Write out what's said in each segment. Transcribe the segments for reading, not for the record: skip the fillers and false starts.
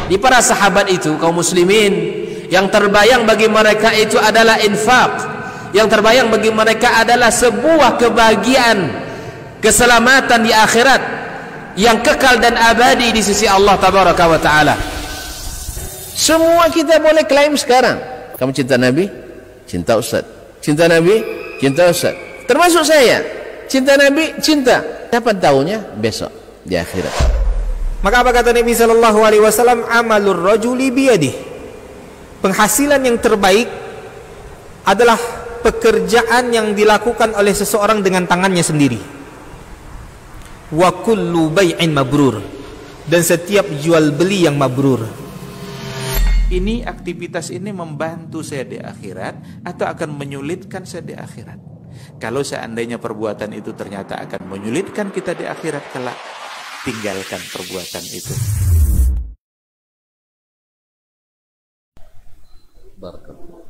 Di para sahabat itu, kaum muslimin, yang terbayang bagi mereka itu adalah infak, yang terbayang bagi mereka adalah sebuah kebahagiaan, keselamatan di akhirat yang kekal dan abadi di sisi Allah tabaraka wa taala. Semua kita boleh klaim sekarang, kamu cinta Nabi, cinta Ustaz. Cinta Nabi, cinta Ustaz. Termasuk saya, cinta Nabi, cinta. Kapan tahunya? Besok di akhirat. Maka apa kata Nabi sallallahu alaihi wasallam? Amalur rajuli biyadih. Penghasilan yang terbaik adalah pekerjaan yang dilakukan oleh seseorang dengan tangannya sendiri. Wa kullu bai'in mabrur. Dan setiap jual beli yang mabrur. Ini aktivitas ini membantu saya di akhirat atau akan menyulitkan saya di akhirat? Kalau seandainya perbuatan itu ternyata akan menyulitkan kita di akhirat kelak, tinggalkan perbuatan itu. Barakallahu.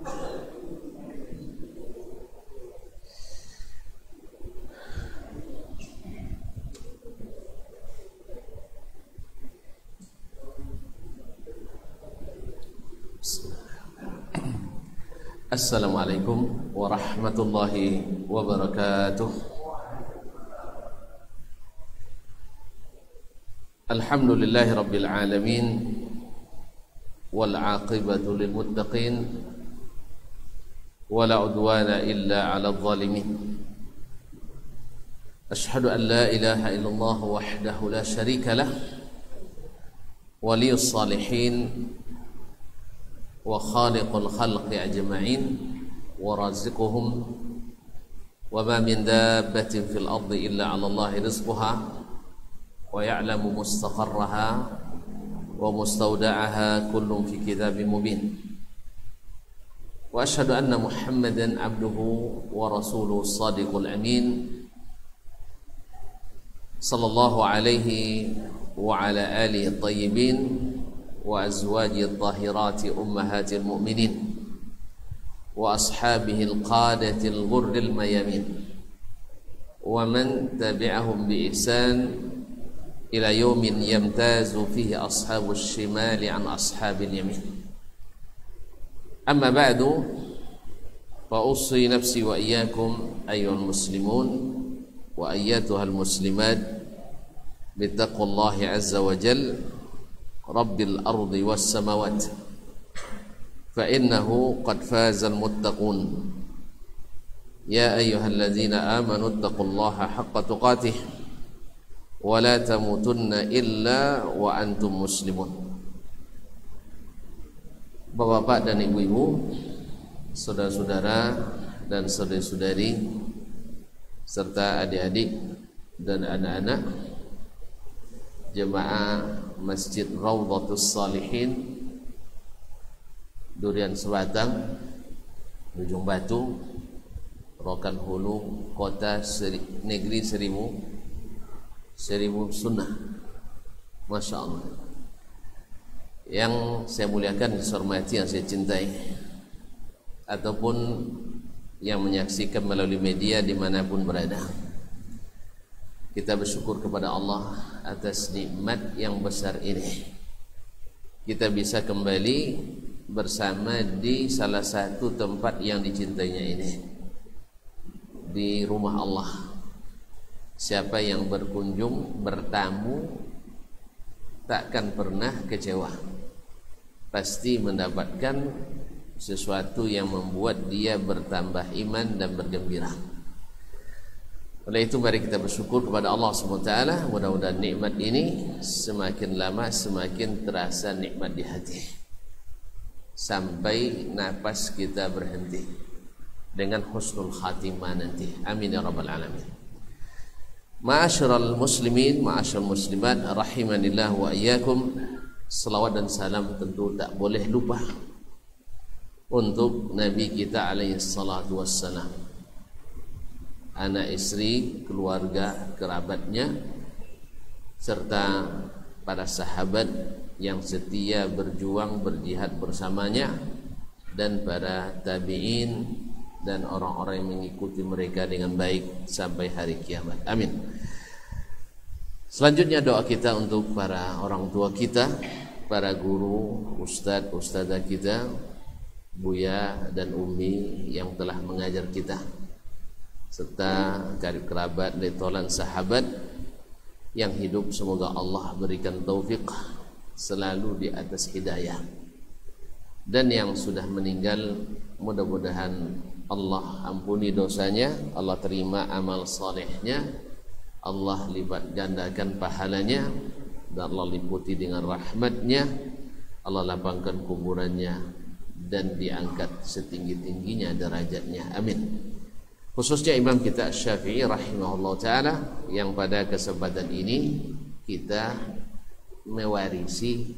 Assalamualaikum warahmatullahi wabarakatuh. Alhamdulillahi rabbil alamin, wal aqibatu lil muttaqin, wala udwana illa 'alal zalimin. Ashhadu an la ilaha illallah wahdahu la syarika lah, waliyus salihin wa khaliqul khalqi ajma'in wa raziquhum wa ma min dabbatin fil ardi illa 'ala Allahi rizquha wa ya'lamu mustaqarraha wa mustawda'aha kullun fi kitabim mubin. Wa ashhadu anna Muhammadan 'abduhu wa rasuluhu as-sadiqul amin sallallahu alaihi wa ala alihi at-tayyibin wa azwajihi at-tahirati ummahatil mu'minin wa ashabihi al-qadatil ghurril mayamin wa man tabi'ahum bi ihsan ila yawmin yamtazu fihi ashabus shimali an ashabil yamin. Amma ba'du, fa ussi nafsi wa iyyakum ayyuhal muslimun wa ayyatuhal muslimat bittaqullahi azza wa jalla rabbil ardi was samawat fa innahu qad fazal muttaqun. Ya ayyuhalladzina amanu taqullaha haqqa tuqatih wa la tamutunna illa wa antum muslimun. Bapak-bapak dan ibu-ibu, saudara-saudara dan saudari-saudari serta adik-adik dan anak-anak jemaah Masjid Raudhatus Shalihin Durian Sebatang, Ujung Batu, Rokan Hulu, Kota Negeri Seribu Sunnah. Masya Allah. Yang saya muliakan, saya hormati, yang saya cintai, ataupun yang menyaksikan melalui media dimanapun berada, kita bersyukur kepada Allah atas nikmat yang besar ini. Kita bisa kembali bersama di salah satu tempat yang dicintainya ini, di rumah Allah. Siapa yang berkunjung, bertamu, takkan pernah kecewa. Pasti mendapatkan sesuatu yang membuat dia bertambah iman dan bergembira. Oleh itu mari kita bersyukur kepada Allah SWT. Mudah-mudahan nikmat ini semakin lama semakin terasa nikmat di hati, sampai napas kita berhenti dengan husnul khatimah nanti. Amin ya rabbal alamin. Ma'asyiral muslimin, ma'asyiral muslimat, rahimanillah wa iyyakum. Selawat dan salam tentu tak boleh lupa untuk Nabi kita alaihi salatu wassalam, anak istri, keluarga, kerabatnya, serta para sahabat yang setia berjuang berjihad bersamanya, dan para tabi'in dan orang-orang yang mengikuti mereka dengan baik sampai hari kiamat. Amin. Selanjutnya doa kita untuk para orang tua kita, para guru, ustadz-ustadzah kita, Buya dan Umi yang telah mengajar kita, serta karib kerabat, letolan sahabat yang hidup, semoga Allah berikan taufik selalu di atas hidayah. Dan yang sudah meninggal, mudah-mudahan Allah ampuni dosanya, Allah terima amal salehnya, Allah lipat gandakan pahalanya, dan Allah liputi dengan rahmatnya, Allah lapangkan kuburannya dan diangkat setinggi-tingginya derajatnya, amin. Khususnya imam kita Syafi'i rahimahullah ta'ala, yang pada kesempatan ini kita mewarisi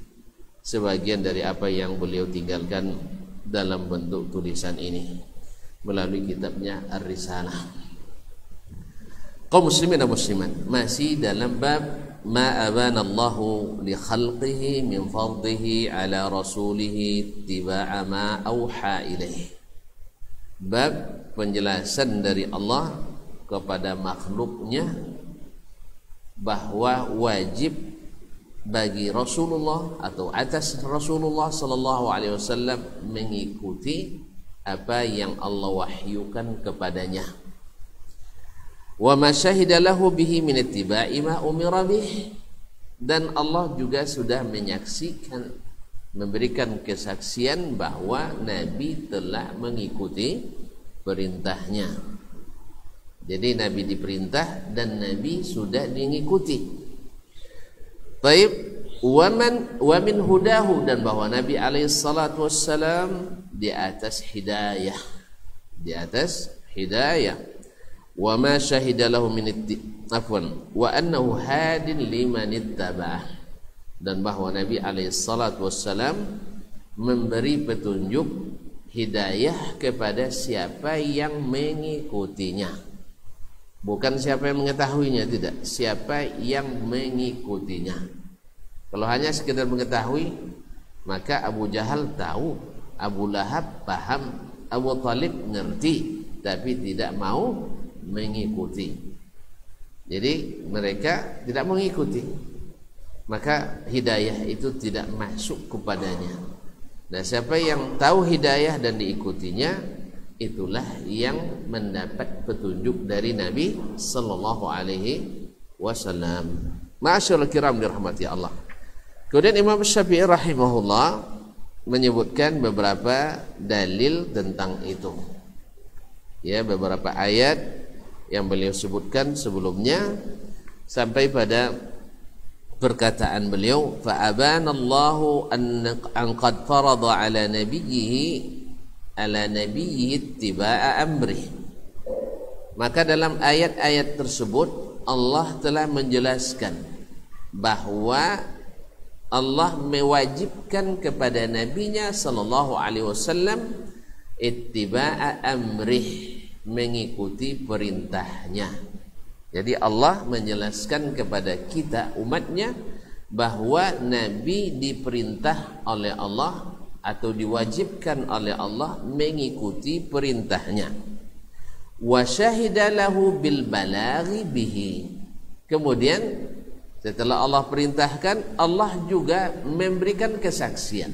sebagian dari apa yang beliau tinggalkan dalam bentuk tulisan ini melalui kitabnya Ar-Risalah. Kaum muslimin dan muslimat, masih dalam bab ma abanallahu li khalqihi min fardhihi ala rasulihi tiba'a ma auha ilaih. Bab penjelasan dari Allah kepada makhluknya bahwa wajib bagi Rasulullah atau atas Rasulullah sallallahu alaihi wasallam mengikuti apa yang Allah wahyukan kepadanya. Wa ma syahida lahu bihi min ittiba'i ma umira bih, dan Allah juga sudah menyaksikan, memberikan kesaksian bahwa Nabi telah mengikuti perintahnya. Jadi Nabi diperintah dan Nabi sudah mengikuti. Baik, wa min hudahu, dan bahwa Nabi alaihi salatu wassalam di atas hidayah, di atas hidayah. Wa ma syahida lahu min wa annahu hadin liman ittaba'ah, dan bahwa Nabi alaihi salatu wassalam memberi petunjuk hidayah kepada siapa yang mengikutinya, bukan siapa yang mengetahuinya, tidak, siapa yang mengikutinya. Kalau hanya sekedar mengetahui, maka Abu Jahal tahu, Abu Lahab paham, Abu Talib ngerti, tapi tidak mau mengikuti. Jadi mereka tidak mengikuti, maka hidayah itu tidak masuk kepadanya. Nah, siapa yang tahu hidayah dan diikutinya, itulah yang mendapat petunjuk dari Nabi sallallahu alaihi wasallam. Ma'asyiral kiram dirahmati Allah. Kemudian Imam Syafi'i rahimahullah menyebutkan beberapa dalil tentang itu. Ya, beberapa ayat yang beliau sebutkan sebelumnya sampai pada perkataan beliau, fa abanallahu an qad farada ala nabiyhi ittiba'a amri. Maka dalam ayat-ayat tersebut Allah telah menjelaskan bahwa Allah mewajibkan kepada nabinya sallallahu alaihi wasallam ittiba'a amrih, mengikuti perintahnya. Jadi Allah menjelaskan kepada kita umatnya bahwa Nabi diperintah oleh Allah atau diwajibkan oleh Allah mengikuti perintahnya. Wa syahida lahu bil balaghi bihi. Kemudian setelah Allah perintahkan, Allah juga memberikan kesaksian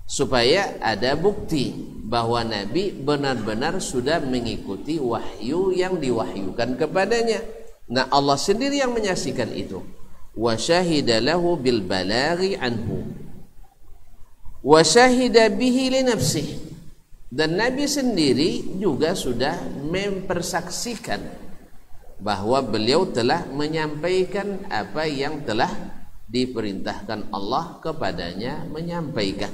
supaya ada bukti bahwa Nabi benar-benar sudah mengikuti wahyu yang diwahyukan kepadanya. Nah, Allah sendiri yang menyaksikan itu. Wa syahida lahu bil balaghi anhu wa syahida bihi li nafsihi, dan Nabi sendiri juga sudah mempersaksikan bahwa beliau telah menyampaikan apa yang telah diperintahkan Allah kepadanya menyampaikan.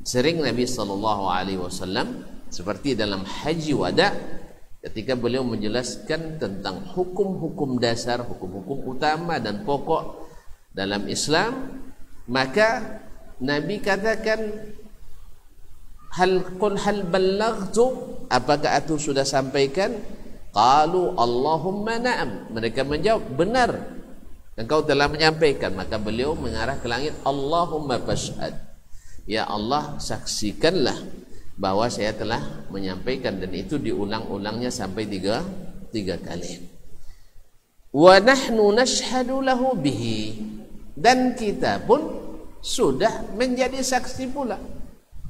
Sering Nabi sallallahu alaihi wasallam seperti dalam haji wada ketika beliau menjelaskan tentang hukum-hukum dasar, hukum-hukum utama dan pokok dalam Islam, maka Nabi katakan, hal ballaghtu, apakah aku sudah sampaikan? Qalu Allahumma na'am, mereka menjawab, benar, engkau telah menyampaikan. Maka beliau mengarah ke langit, Allahumma fashhad, ya Allah saksikanlah bahwa saya telah menyampaikan. Dan itu diulang-ulangnya sampai tiga kali. Wa nahnu nashhadu lahu bihi, dan kita pun sudah menjadi saksi pula.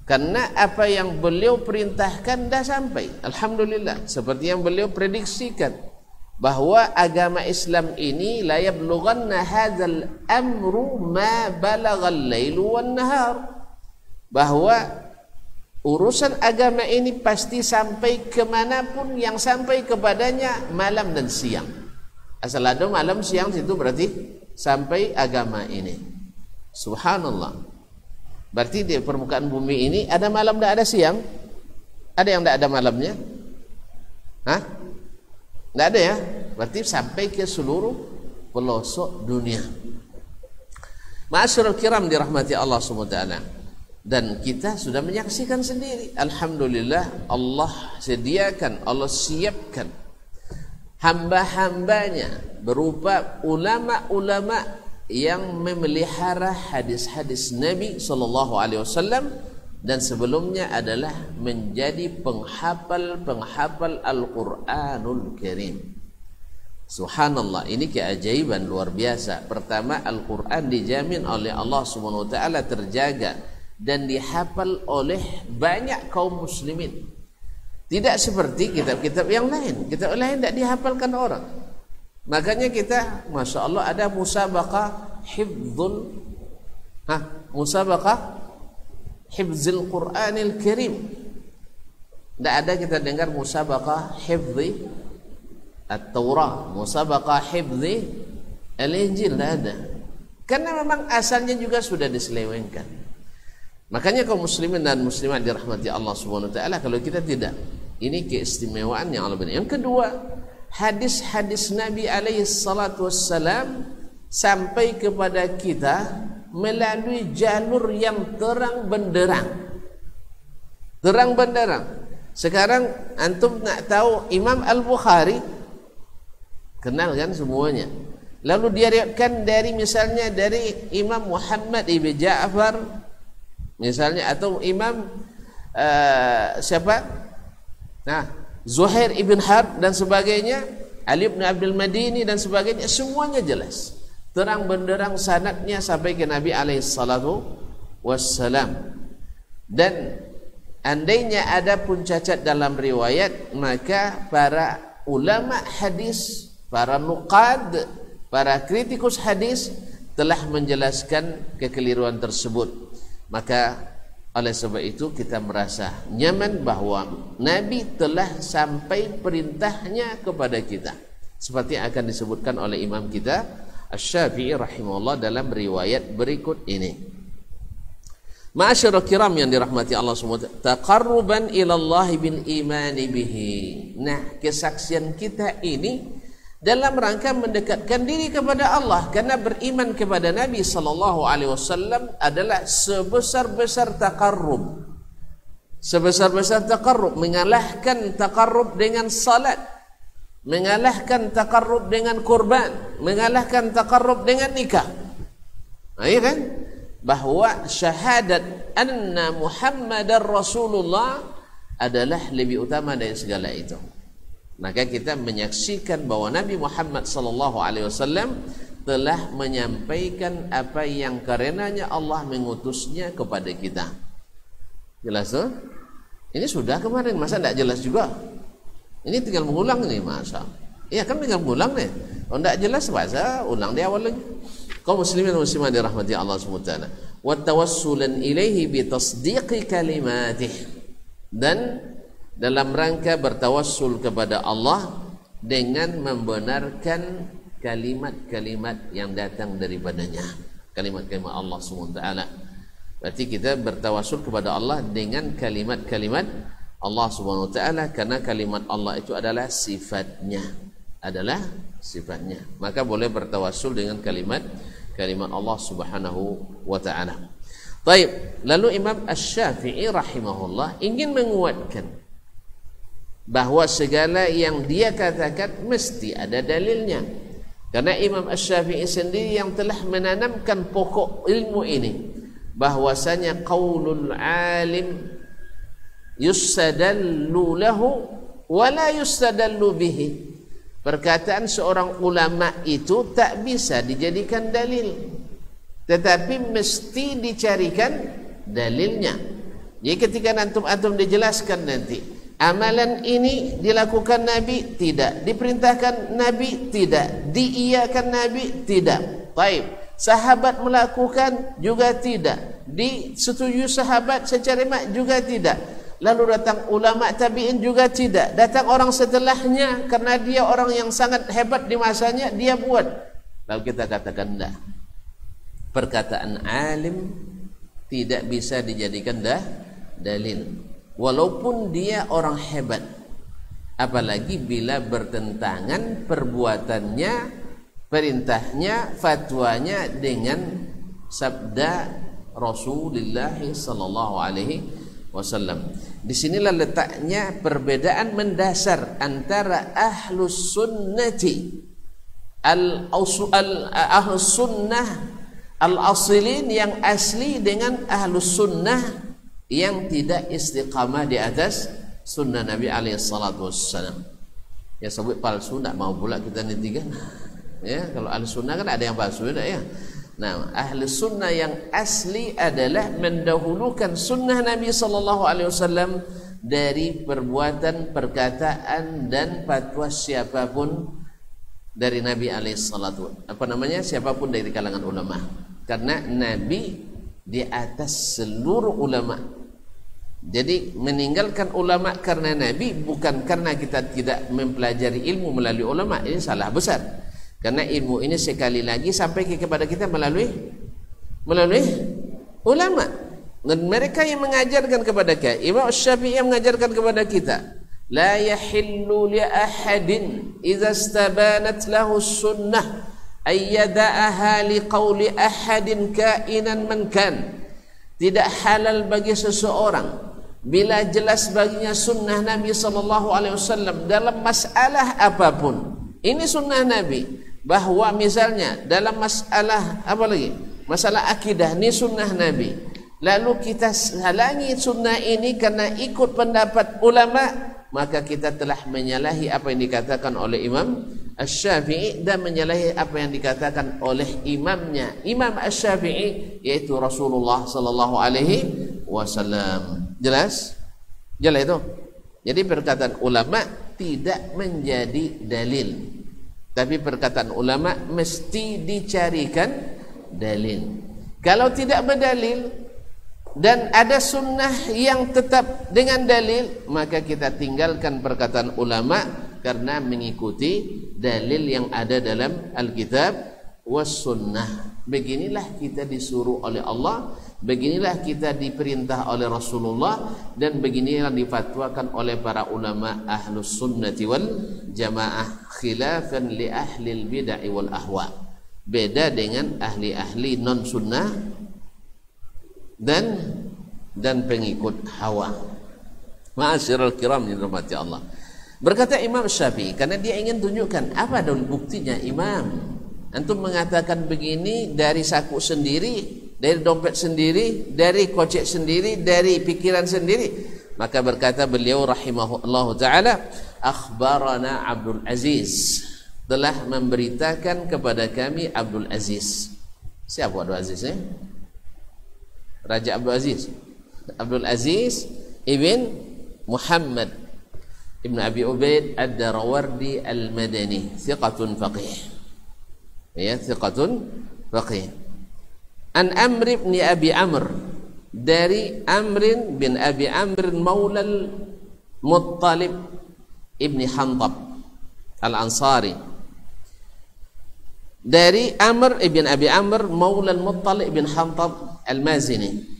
Karena apa yang beliau perintahkan dah sampai. Alhamdulillah. Seperti yang beliau prediksikan, bahwa agama Islam ini la yablughanna hadzal amru ma balaghal lailu wan nahar. Bahwa urusan agama ini pasti sampai kemanapun yang sampai kepadanya malam dan siang. Asal ada malam siang situ berarti sampai agama ini. Subhanallah. Berarti di permukaan bumi ini ada malam dan ada siang. Ada yang tidak ada malamnya? Hah? Tidak ada ya? Berarti sampai ke seluruh pelosok dunia. Ma'asyiral kiram dirahmati Allah SWT. Dan kita sudah menyaksikan sendiri. Alhamdulillah, Allah sediakan, Allah siapkan hamba-hambanya berupa ulama-ulama yang memelihara hadis-hadis Nabi SAW, dan sebelumnya adalah menjadi penghafal Al-Quranul Karim. Subhanallah, ini keajaiban luar biasa. Pertama, Al-Quran dijamin oleh Allah SWT terjaga dan dihafal oleh banyak kaum muslimin. Tidak seperti kitab-kitab yang lain. Kitab lain tidak dihafalkan orang. Makanya kita, Masya Allah, ada musabaqah hifdzul musabaqah hifdzil Quranil Karim. Tidak ada kita dengar musabaqah hifdzi At-Taurah, musabaqah hifdzi Al-Injil, tidak ada. Karena memang asalnya juga sudah diselewengkan. Makanya kaum muslimin dan muslimat dirahmati Allah Subhanahu wa taala, kalau kita tidak, ini keistimewaan yang Allah beri. Yang kedua, hadis-hadis Nabi alaihi salatu wassalam sampai kepada kita melalui jalur yang terang benderang. Terang benderang. Sekarang antum nak tahu Imam Al-Bukhari, kenal kan semuanya. Lalu dia riwayatkan dari misalnya dari Imam Muhammad ibn Ja'far misalnya, atau Imam siapa? Zuhair ibn Harb dan sebagainya, Ali ibn Abdul Madini dan sebagainya, semuanya jelas. Terang benderang sanadnya sampai ke Nabi alaihi salatu wassalam. Dan andainya ada pun cacat dalam riwayat, maka para ulama hadis, para nuqad, para kritikus hadis telah menjelaskan kekeliruan tersebut. Maka oleh sebab itu kita merasa nyaman bahwa Nabi telah sampai perintahnya kepada kita, seperti akan disebutkan oleh imam kita Asy-Syafi'i rahimahullah dalam riwayat berikut ini. Ma'asyiral kiram yang dirahmati Allah semua, taqarruban ila Allah bil imani bihi. Nah, kesaksian kita ini dalam rangka mendekatkan diri kepada Allah, karena beriman kepada Nabi sallallahu alaihi wasallam adalah sebesar-besar taqarrub. Sebesar-besar taqarrub, mengalahkan taqarrub dengan salat, mengalahkan taqarrub dengan kurban, mengalahkan taqarrub dengan nikah. Nah, iya kan? Bahwa syahadat anna Muhammadar Rasulullah adalah lebih utama dari segala itu. Maka kita menyaksikan bahwa Nabi Muhammad sallallahu alaihi wasallam telah menyampaikan apa yang karenanya Allah mengutusnya kepada kita. Jelas tuh? Ini sudah kemarin, masa tidak jelas juga? Ini tinggal mengulang nih, masa. Iya kan, tinggal mengulang nih. Kalau tidak jelas masa ulang di awal lagi. Kaum muslimin dan muslimat dirahmati Allah Subhanahu wa taala. Wa tawassulan ilaihi bi tasdiqi kalimatih. Dan dalam rangka bertawassul kepada Allah dengan membenarkan kalimat-kalimat yang datang daripadanya, kalimat-kalimat Allah SWT. Berarti kita bertawassul kepada Allah dengan kalimat-kalimat Allah SWT, karena kalimat Allah itu adalah sifatnya, maka boleh bertawassul dengan kalimat Allah Subhanahu wa ta'ala. Baik, lalu Imam Asy-Syafi'i rahimahullah ingin menguatkan bahwa segala yang dia katakan mesti ada dalilnya, karena Imam Asy-Syafi'i sendiri yang telah menanamkan pokok ilmu ini, bahwasanya qaulul alim yustadallu lahu wa la yustadallu bihi. Perkataan seorang ulama itu tak bisa dijadikan dalil, tetapi mesti dicarikan dalilnya. Jadi ketika antum dijelaskan nanti, amalan ini dilakukan Nabi tidak, diperintahkan Nabi tidak, diiyakan Nabi tidak. Baik, sahabat melakukan juga tidak, disetujui sahabat secara ijma' juga tidak. Lalu datang ulama tabi'in juga tidak. Datang orang setelahnya karena dia orang yang sangat hebat di masanya, dia buat. Lalu kita katakan enggak. Perkataan alim tidak bisa dijadikan dalil. Walaupun dia orang hebat. Apalagi bila bertentangan perbuatannya, perintahnya, fatwanya dengan sabda Rasulullah sallallahu alaihi wasallam. Disinilah letaknya perbedaan mendasar antara ahlus sunnati ahlus sunnah al-asilin yang asli dengan ahlus sunnah yang tidak istiqamah di atas sunnah Nabi alaihi salatu wassalam. Ya sebut palsu, tak mau pula kita nitikan. Ya, kalau ahli sunnah kan ada yang palsu ya. Nah, ahli sunnah yang asli adalah mendahulukan sunnah Nabi sallallahu alaihi wasallam dari perbuatan, perkataan dan fatwa siapapun dari Nabi alaihi salatu siapapun dari kalangan ulama. Karena Nabi di atas seluruh ulama. Jadi meninggalkan ulama karena Nabi bukan karena kita tidak mempelajari ilmu melalui ulama. Ini salah besar. Karena ilmu ini sekali lagi sampai kepada kita melalui ulama. Dan mereka yang mengajarkan kepada kita. Imam Syafi'i yang mengajarkan kepada kita, la yahillu li ahadin idza istabanat lahu sunnah ay yada'aha li qawli ahadin kainan man kan. Tidak halal bagi seseorang bila jelas baginya sunnah Nabi sallallahu alaihi wasallam dalam masalah apapun. Ini sunnah Nabi. Bahwa misalnya dalam masalah apa lagi? Masalah akidah, ini sunnah Nabi. Lalu kita halangi sunnah ini karena ikut pendapat ulama, maka kita telah menyalahi apa yang dikatakan oleh Imam Asy-Syafi'i dan menyalahi apa yang dikatakan oleh imamnya, Imam Asy-Syafi'i, yaitu Rasulullah sallallahu alaihi wasallam. Jelas? Jelas itu? Jadi perkataan ulama tidak menjadi dalil. Tapi perkataan ulama mesti dicarikan dalil. Kalau tidak berdalil dan ada sunnah yang tetap dengan dalil, maka kita tinggalkan perkataan ulama karena mengikuti dalil yang ada dalam Alkitab was sunnah. Beginilah kita disuruh oleh Allah, beginilah kita diperintah oleh Rasulullah, dan beginilah difatwakan oleh para ulama ahlus sunnati wal jamaah, khilafan li ahli bid'ah wal ahwa. Beda dengan ahli-ahli non sunnah dan pengikut hawa. Ma'asyiral kiram yang dirahmati Allah. Berkata Imam Syafi'i, karena dia ingin tunjukkan apa dulu buktinya Imam. Antum mengatakan begini dari saku sendiri, dari dompet sendiri, dari kocek sendiri, dari pikiran sendiri. Maka berkata beliau rahimahullahu ta'ala, akhbarana Abdul Aziz, telah memberitakan kepada kami Abdul Aziz. Siapa Abdul Aziz? Raja Abdul Aziz. Abdul Aziz ibn Muhammad ibn Abi Ubaid ad-Darawardi al-Madani, thiqatun faqih. Ya, thiqatun faqih. An Amr ibn Abi Amr, dari Amr bin Abi Amr maula Muttalib ibn Hantab al-Ansari. Dari Amr ibn Abi Amr maula Muttalib ibn Hantab al-Mazini.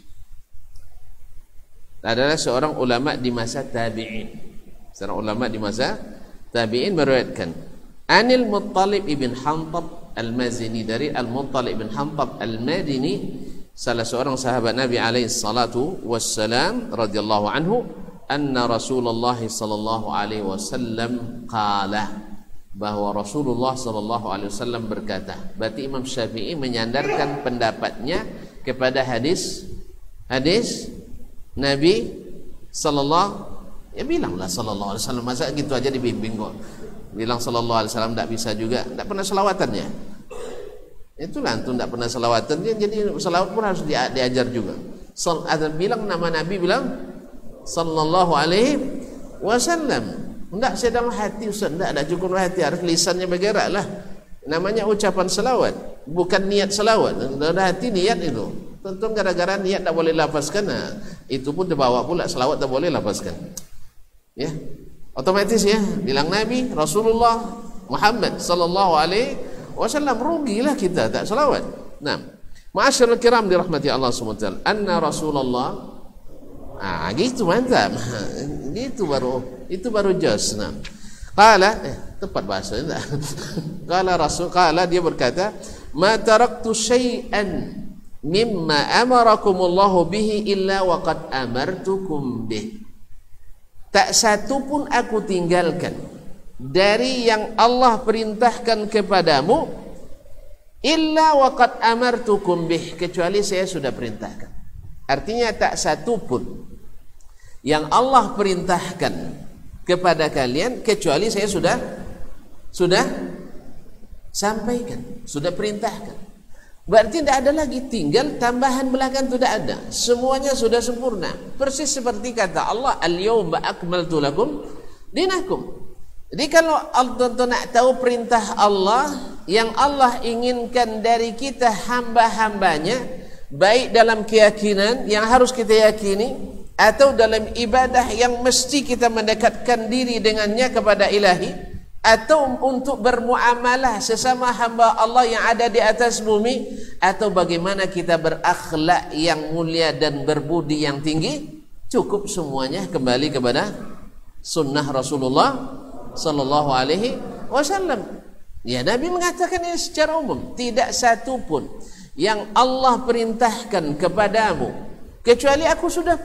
Adalah seorang ulama di masa tabi'in. Seorang ulama di masa tabi'in meriwayatkan Anil Muttalib ibn Hantab Al-Mazini, dari Al-Muttalib bin Hantab Al-Madini, salah seorang sahabat Nabi alaihi salatu wassalam radhiyallahu anhu, anna Rasulullah sallallahu alaihi wasallam qala, bahwa Rasulullah sallallahu alaihi wasallam berkata. Berarti Imam Syafi'i menyandarkan pendapatnya kepada hadis Nabi sallallahu, ya bilanglah sallallahu alaihi wasallam, masa gitu aja dibimbing kok. Bilang sallallahu alaihi wasallam tak bisa juga, tak pernah selawatannya. Itulah antum tidak pernah salawatan, jadi salawat pun harus diajar juga. Ada bilang nama Nabi, bilang sallallahu alaihi wasallam. Enggak saya dalam hati Ustaz, enggak cukup hati, harus lisannya bergerak lah. Namanya ucapan selawat, bukan niat selawat. Dalam hati niat itu. Tentu gara-gara niat tak boleh lafazkan, nah, itu pun dibawa pula selawat tak boleh lafazkan. Ya. Otomatis ya, bilang Nabi Rasulullah Muhammad sallallahu alaihi wasallam, rugilah kita tak selawat. Nah, ma'asyiral kiram dirahmati Allah Subhanahu wa taala, anna Rasulullah, gitu mantap. Gitu baru jos. Nah, qala, tepat bahasanya. Qala dia berkata, ma taraktu syai'an mimma amarakumullahu bihi illa waqad amartukum bih. Tak satu pun aku tinggalkan dari yang Allah perintahkan kepadamu illa waqad amartukum bih, kecuali saya sudah perintahkan. Artinya tak satu pun yang Allah perintahkan kepada kalian kecuali saya sudah sampaikan, sudah perintahkan. Berarti tidak ada lagi, tinggal tambahan belakang, tidak ada, semuanya sudah sempurna. Persis seperti kata Allah, al-yawma akmaltu lakum dinakum. Jadi kalau nak tahu perintah Allah yang Allah inginkan dari kita hamba-hambanya, baik dalam keyakinan yang harus kita yakini atau dalam ibadah yang mesti kita mendekatkan diri dengannya kepada ilahi, atau untuk bermuamalah sesama hamba Allah yang ada di atas bumi, atau bagaimana kita berakhlak yang mulia dan berbudi yang tinggi, cukup semuanya kembali kepada sunnah Rasulullah sallallahu alaihi wasallam. Ya, Nabi mengatakan ini secara umum, tidak satu pun yang Allah perintahkan kepadamu kecuali aku sudah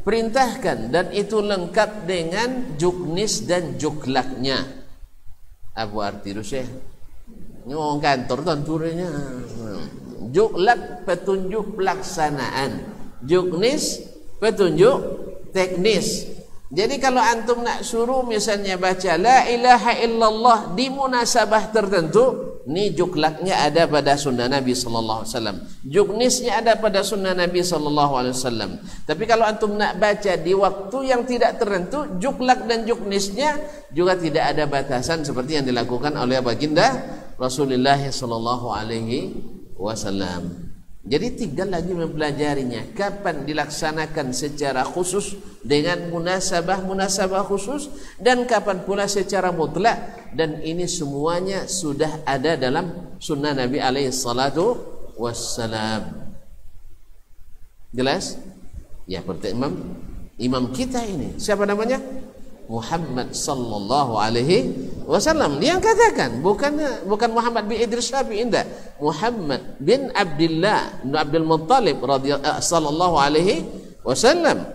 perintahkan, dan itu lengkap dengan juknis dan juklaknya. Apa arti itu Syekh? Ini orang kantor tentunya. Juklak petunjuk pelaksanaan, juknis petunjuk teknis. Jadi kalau antum nak suruh misalnya baca la ilaha illallah di munasabah tertentu, ni juklaknya ada pada sunnah Nabi sallallahu alaihi wasallam, juknisnya ada pada sunnah Nabi sallallahu alaihi wasallam. Tapi kalau antum nak baca di waktu yang tidak tertentu, juklak dan juknisnya juga tidak ada batasan seperti yang dilakukan oleh baginda Rasulullah sallallahu alaihi wasallam. Jadi tinggal lagi mempelajarinya, kapan dilaksanakan secara khusus dengan munasabah khusus, dan kapan pula secara mutlak, dan ini semuanya sudah ada dalam sunnah Nabi alaihi salatu wassalam. Jelas? Ya, seperti imam kita ini, siapa namanya? Muhammad sallallahu alaihi wasallam. Dia yang katakan, bukan Muhammad bin Idris Syafi'i, indah. Muhammad bin Abdullah bin Abdul Muttalib sallallahu alaihi wasallam.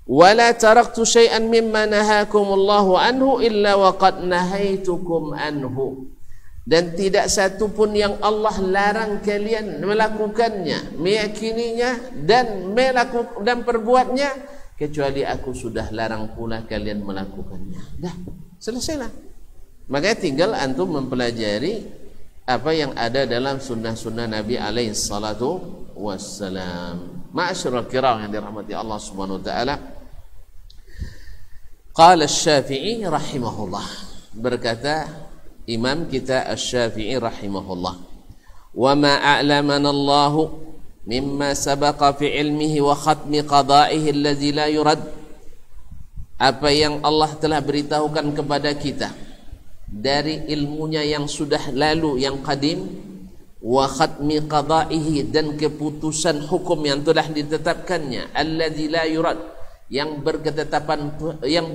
Wala taraktu syai'an mimma nahakumullahu anhu illa waqad nahaitukum anhu. Dan tidak satu pun yang Allah larang kalian melakukannya, meyakininya dan perbuatnya, kecuali aku sudah larang pula kalian melakukannya. Dah, selesailah. Makanya tinggal antum mempelajari apa yang ada dalam sunnah-sunnah Nabi alaihi salatu wassalam. Ma'asyiral kiram yang dirahmati Allah Subhanahu wa taala. Qala Asy-Syafi'i rahimahullah. Berkata Imam kita Asy-Syafi'i rahimahullah, "Wa ma a'lamana Allahu mimma sabaqa fi ilmihi wa khatmi qada'ihi alladhi la yurad." Apa yang Allah telah beritahukan kepada kita dari ilmunya yang sudah lalu, yang qadim, wa khatmi qada'ihi, dan keputusan hukum yang telah ditetapkannya, alladhi la yurad, yang berketetapan, yang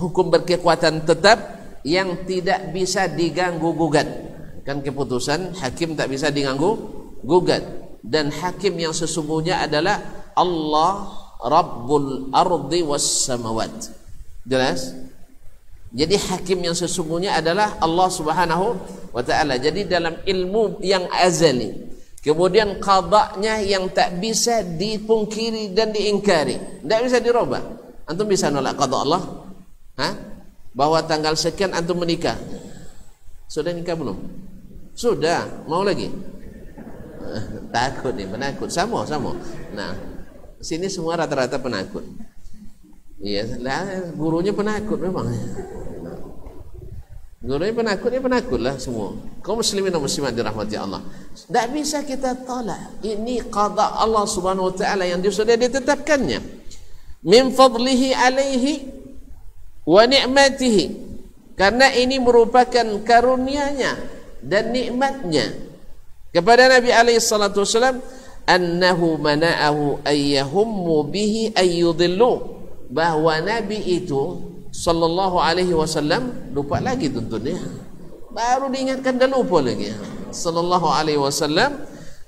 hukum berkekuatan tetap yang tidak bisa diganggu gugat. Kan keputusan hakim tak bisa diganggu gugat, dan hakim yang sesungguhnya adalah Allah Rabbul Ardi was Samawat. Jelas? Jadi hakim yang sesungguhnya adalah Allah Subhanahu wa taala. Jadi dalam ilmu yang azali, kemudian qada'nya yang tak bisa dipungkiri dan diingkari, tak bisa dirubah. Antum bisa nolak qada Allah? bahwa tanggal sekian antum menikah. Sudah nikah belum? Sudah. Mau lagi? Takut nih, penakut. Sama. Nah, sini semua rata-rata penakut. Iya, gurunya penakut memang. Gurunya penakut lah semua. Kaum muslimin dan muslimat dirahmati Allah. Tak bisa kita tolak. Ini qada Allah Subhanahu wa taala yang sudah ditetapkannya. Min fadlihi alaihi wa ni'matihi. Karena ini merupakan karunia-Nya dan nikmatnya kepada Nabi alaihi salatu wasallam, annahu mana'ahu ayyahummu bihi ayyudillu, bahwa Nabi itu sallallahu alaihi wasallam lupa lagi tentunya, baru diingatkan dah lupa lagi. Sallallahu alaihi wasallam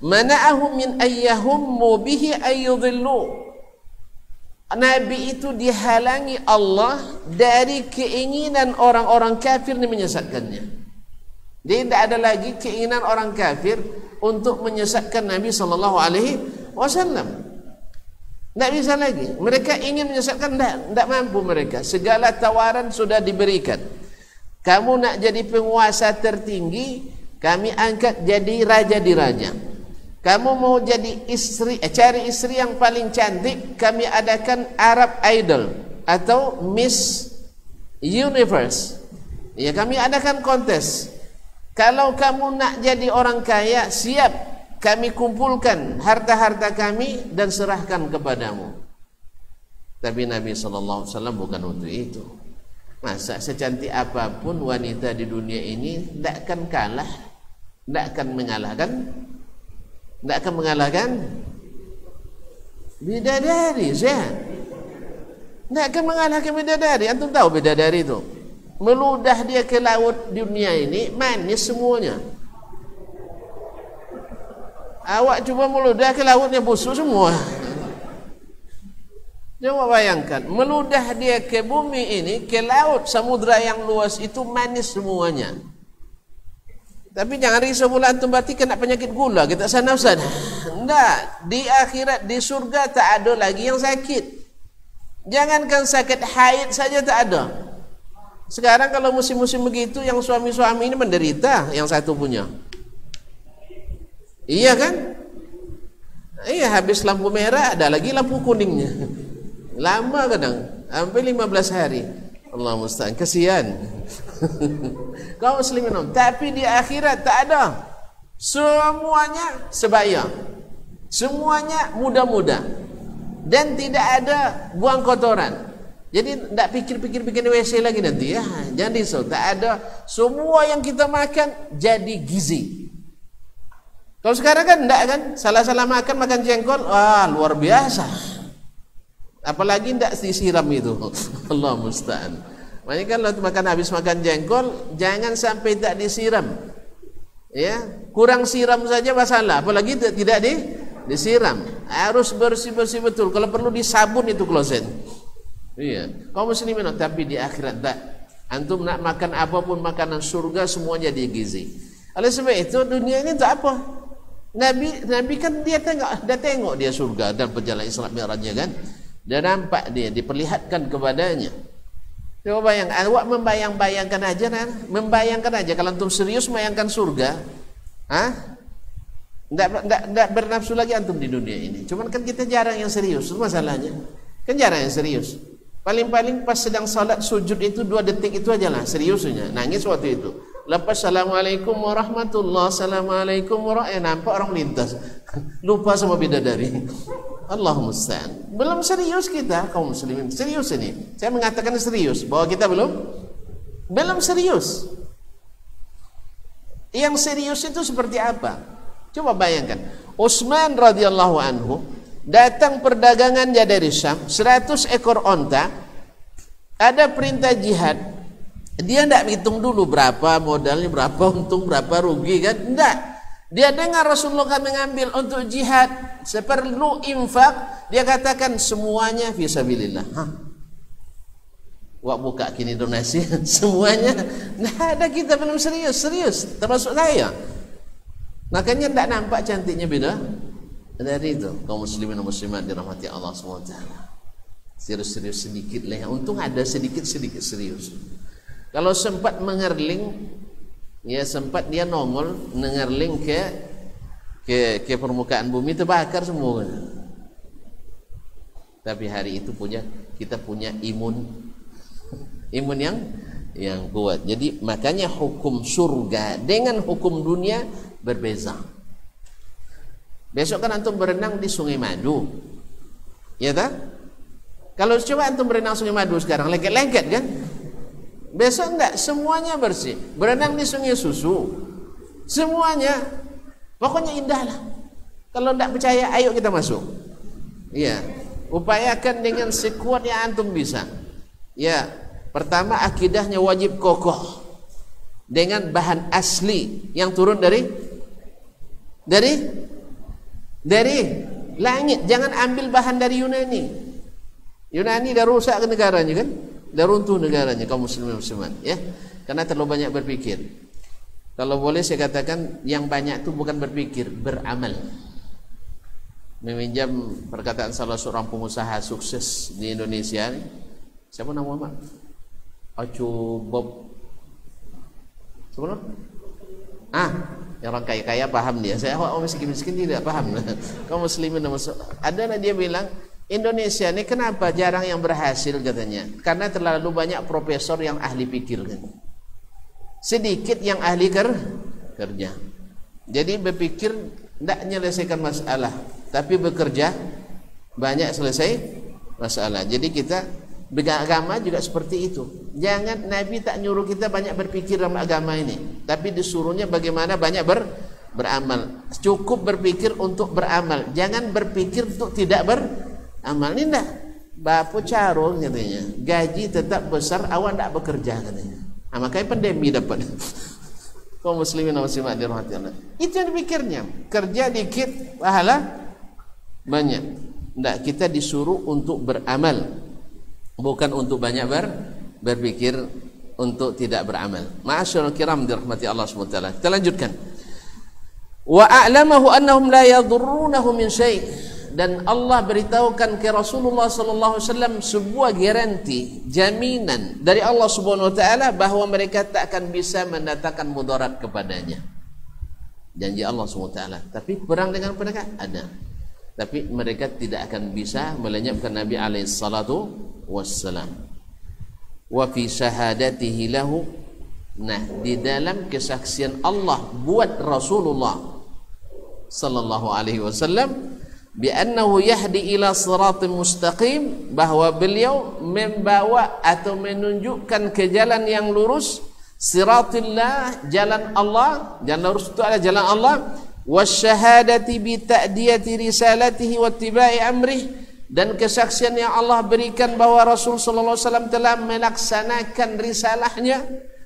mana'ahu min ayyahummu bihi ayyudillu, Nabi itu dihalangi Allah dari keinginan orang-orang kafir yang menyesatkannya. Dia tidak ada lagi keinginan orang kafir untuk menyesatkan Nabi sallallahu alaihi wasallam. Tidak bisa lagi. Mereka ingin menyesatkan, tidak mampu mereka. Segala tawaran sudah diberikan. Kamu nak jadi penguasa tertinggi, kami angkat jadi raja di raja. Kamu mau jadi istri, cari istri yang paling cantik, kami adakan Arab Idol atau Miss Universe. Ya, kami adakan kontes. Kalau kamu nak jadi orang kaya, siap, kami kumpulkan harta-harta kami dan serahkan kepadamu. Tapi Nabi SAW bukan untuk itu. Masa secantik apapun wanita di dunia ini tidak akan kalah, tidak akan mengalahkan bidadari. Tidak akan mengalahkan bidadari. Antum tahu bidadari itu meludah dia ke laut dunia ini manis semuanya. Awak cuba meludah ke lautnya busuk semua. Coba bayangkan, meludah dia ke bumi ini, ke laut samudra yang luas itu manis semuanya. Tapi jangan risau pula antum berarti kena penyakit gula, kita sana-sana. Enggak, di akhirat di surga tak ada lagi yang sakit. Jangankan sakit haid saja tak ada. Sekarang kalau musim-musim begitu yang suami-suami ini menderita, yang satu punya. Iya kan? Iya, habis lampu merah ada lagi lampu kuningnya. Lama kadang, sampai 15 hari. Allah musta'an, kesian. Kaum muslimin, tapi di akhirat tak ada. Semuanya sebaya. Semuanya muda-muda. Dan tidak ada buang kotoran. Jadi tidak pikir-pikir bikin WC lagi nanti ya. Jangan risau, tak ada. Semua yang kita makan jadi gizi. Kalau sekarang kan enggak kan, salah-salah makan jengkol, wah luar biasa. Apalagi enggak disiram itu. Allah musta'an. Makanya kan kalau habis makan jengkol, jangan sampai tak disiram. Ya, kurang siram saja masalah, apalagi tidak disiram. Harus bersih-bersih betul. Kalau perlu disabun itu kloset. Iya. Kaum muslimin, tapi di akhirat tak. Antum nak makan apapun makanan surga semuanya dia gizi. Oleh sebab itu dunia ini tak apa. Nabi kan dia tengok dia surga dan perjalanan Isra Mi'rajnya kan. Dia nampak dia diperlihatkan kepadanya. Coba bayang, awak membayangkan aja kalau antum serius membayangkan surga, Enggak bernafsu lagi antum di dunia ini. Cuman kan kita jarang yang serius, itu masalahnya. Kan jarang yang serius. Paling-paling pas sedang salat sujud itu 2 detik itu aja lah seriusnya. Nangis waktu itu. Lepas assalamualaikum warahmatullah, assalamualaikum warahmatullah, nampak orang lintas. Lupa sama bidadari. Allah musta'an. Belum serius kita kaum muslimin. Serius ini. Saya mengatakan serius bahwa kita belum serius. Yang serius itu seperti apa? Coba bayangkan. Utsman radhiyallahu anhu datang perdagangannya dari Syam, 100 ekor onta. Ada perintah jihad. Dia tidak hitung dulu berapa modalnya, berapa untung, berapa rugi kan? Tidak. Dia dengar Rasulullah kan mengambil untuk jihad, seperlu infak, dia katakan semuanya fisabilillah. Wak buka kini donasi semuanya. Nah, ada kita belum serius, termasuk saya. Makanya tidak nampak cantiknya beda dari itu. Kaum muslimin dan muslimat dirahmati Allah SWT. Serius-serius sedikit lah. Untung ada sedikit serius. Kalau sempat mengerling, ya sempat dia nongol mengerling ke permukaan bumi, terbakar semua. Tapi hari itu kita punya imun yang kuat. Jadi makanya hukum surga dengan hukum dunia berbeza. Besok kan antum berenang di Sungai Madu, ya tak? Kalau coba antum berenang Sungai Madu sekarang, lengket-lengket kan? Besok enggak, semuanya bersih. Berenang di Sungai Susu, semuanya pokoknya indah lah. Kalau enggak percaya, ayo kita masuk. Ya, upayakan dengan sekuat yang antum bisa. Ya, pertama akidahnya wajib kokoh dengan bahan asli yang turun dari langit. Jangan ambil bahan dari Yunani. Yunani dah rusak ke negaranya kan? Dah runtuh negaranya kaum muslimin muslimat, ya. Karena terlalu banyak berpikir. Kalau boleh saya katakan yang banyak itu bukan berpikir, beramal. Meminjam perkataan salah seorang pengusaha sukses di Indonesia. Siapa nama Muhammad? Acu Bob. Siapa? Yang orang kaya-kaya paham dia. Saya orang miskin-miskin tidak paham. Kaum muslimin ada dia bilang, Indonesia ini kenapa jarang yang berhasil katanya? Karena terlalu banyak profesor yang ahli pikir kan? Sedikit yang ahli kerja. Jadi berpikir tidak menyelesaikan masalah, tapi bekerja banyak selesai masalah. Jadi kita beragama juga seperti itu. Jangan, Nabi tak nyuruh kita banyak berpikir dalam agama ini, tapi disuruhnya bagaimana banyak beramal. Cukup berpikir untuk beramal, jangan berpikir untuk tidak beramal. Ini enggak, Bapak Carol katanya, gaji tetap besar, awak enggak bekerja katanya. Makanya pandemi dapat. Kaum muslimin dan muslimat dirahmati Allah. Itu yang dipikirnya, kerja dikit, pahala banyak. Enggak, kita disuruh untuk beramal, bukan untuk banyak berpikir untuk tidak beramal. Ma'asyiral kiram dirahmati Allah SWT. Kita lanjutkan. Wa a'lamahu annahum la yadhurrunahu min syai'. Dan Allah beritahukan ke Rasulullah sallallahu alaihi wasallam sebuah garanti, jaminan dari Allah Subhanahu wa taala bahwa mereka tak akan bisa mendatangkan mudarat kepadanya. Janji Allah Subhanahu wa taala. Tapi perang dengan mereka ada. Tapi mereka tidak akan bisa melenyapkan Nabi alaihi salatu wassalam. Wa fi syahadatihi lahu. Nah, di dalam kesaksian Allah buat Rasulullah sallallahu alaihi wasallam bi'annahu yahdi ila siratin mustaqim, bahwa beliau membawa atau menunjukkan ke jalan yang lurus, siratillah, jalan Allah. Jalan lurus itu adalah jalan Allah. Wasyahadati bi ta'diyati risalatihi wattiba'i amrih, dan kesaksian yang Allah berikan bahwa Rasul sallallahu alaihi wasallam telah melaksanakan risalahnya,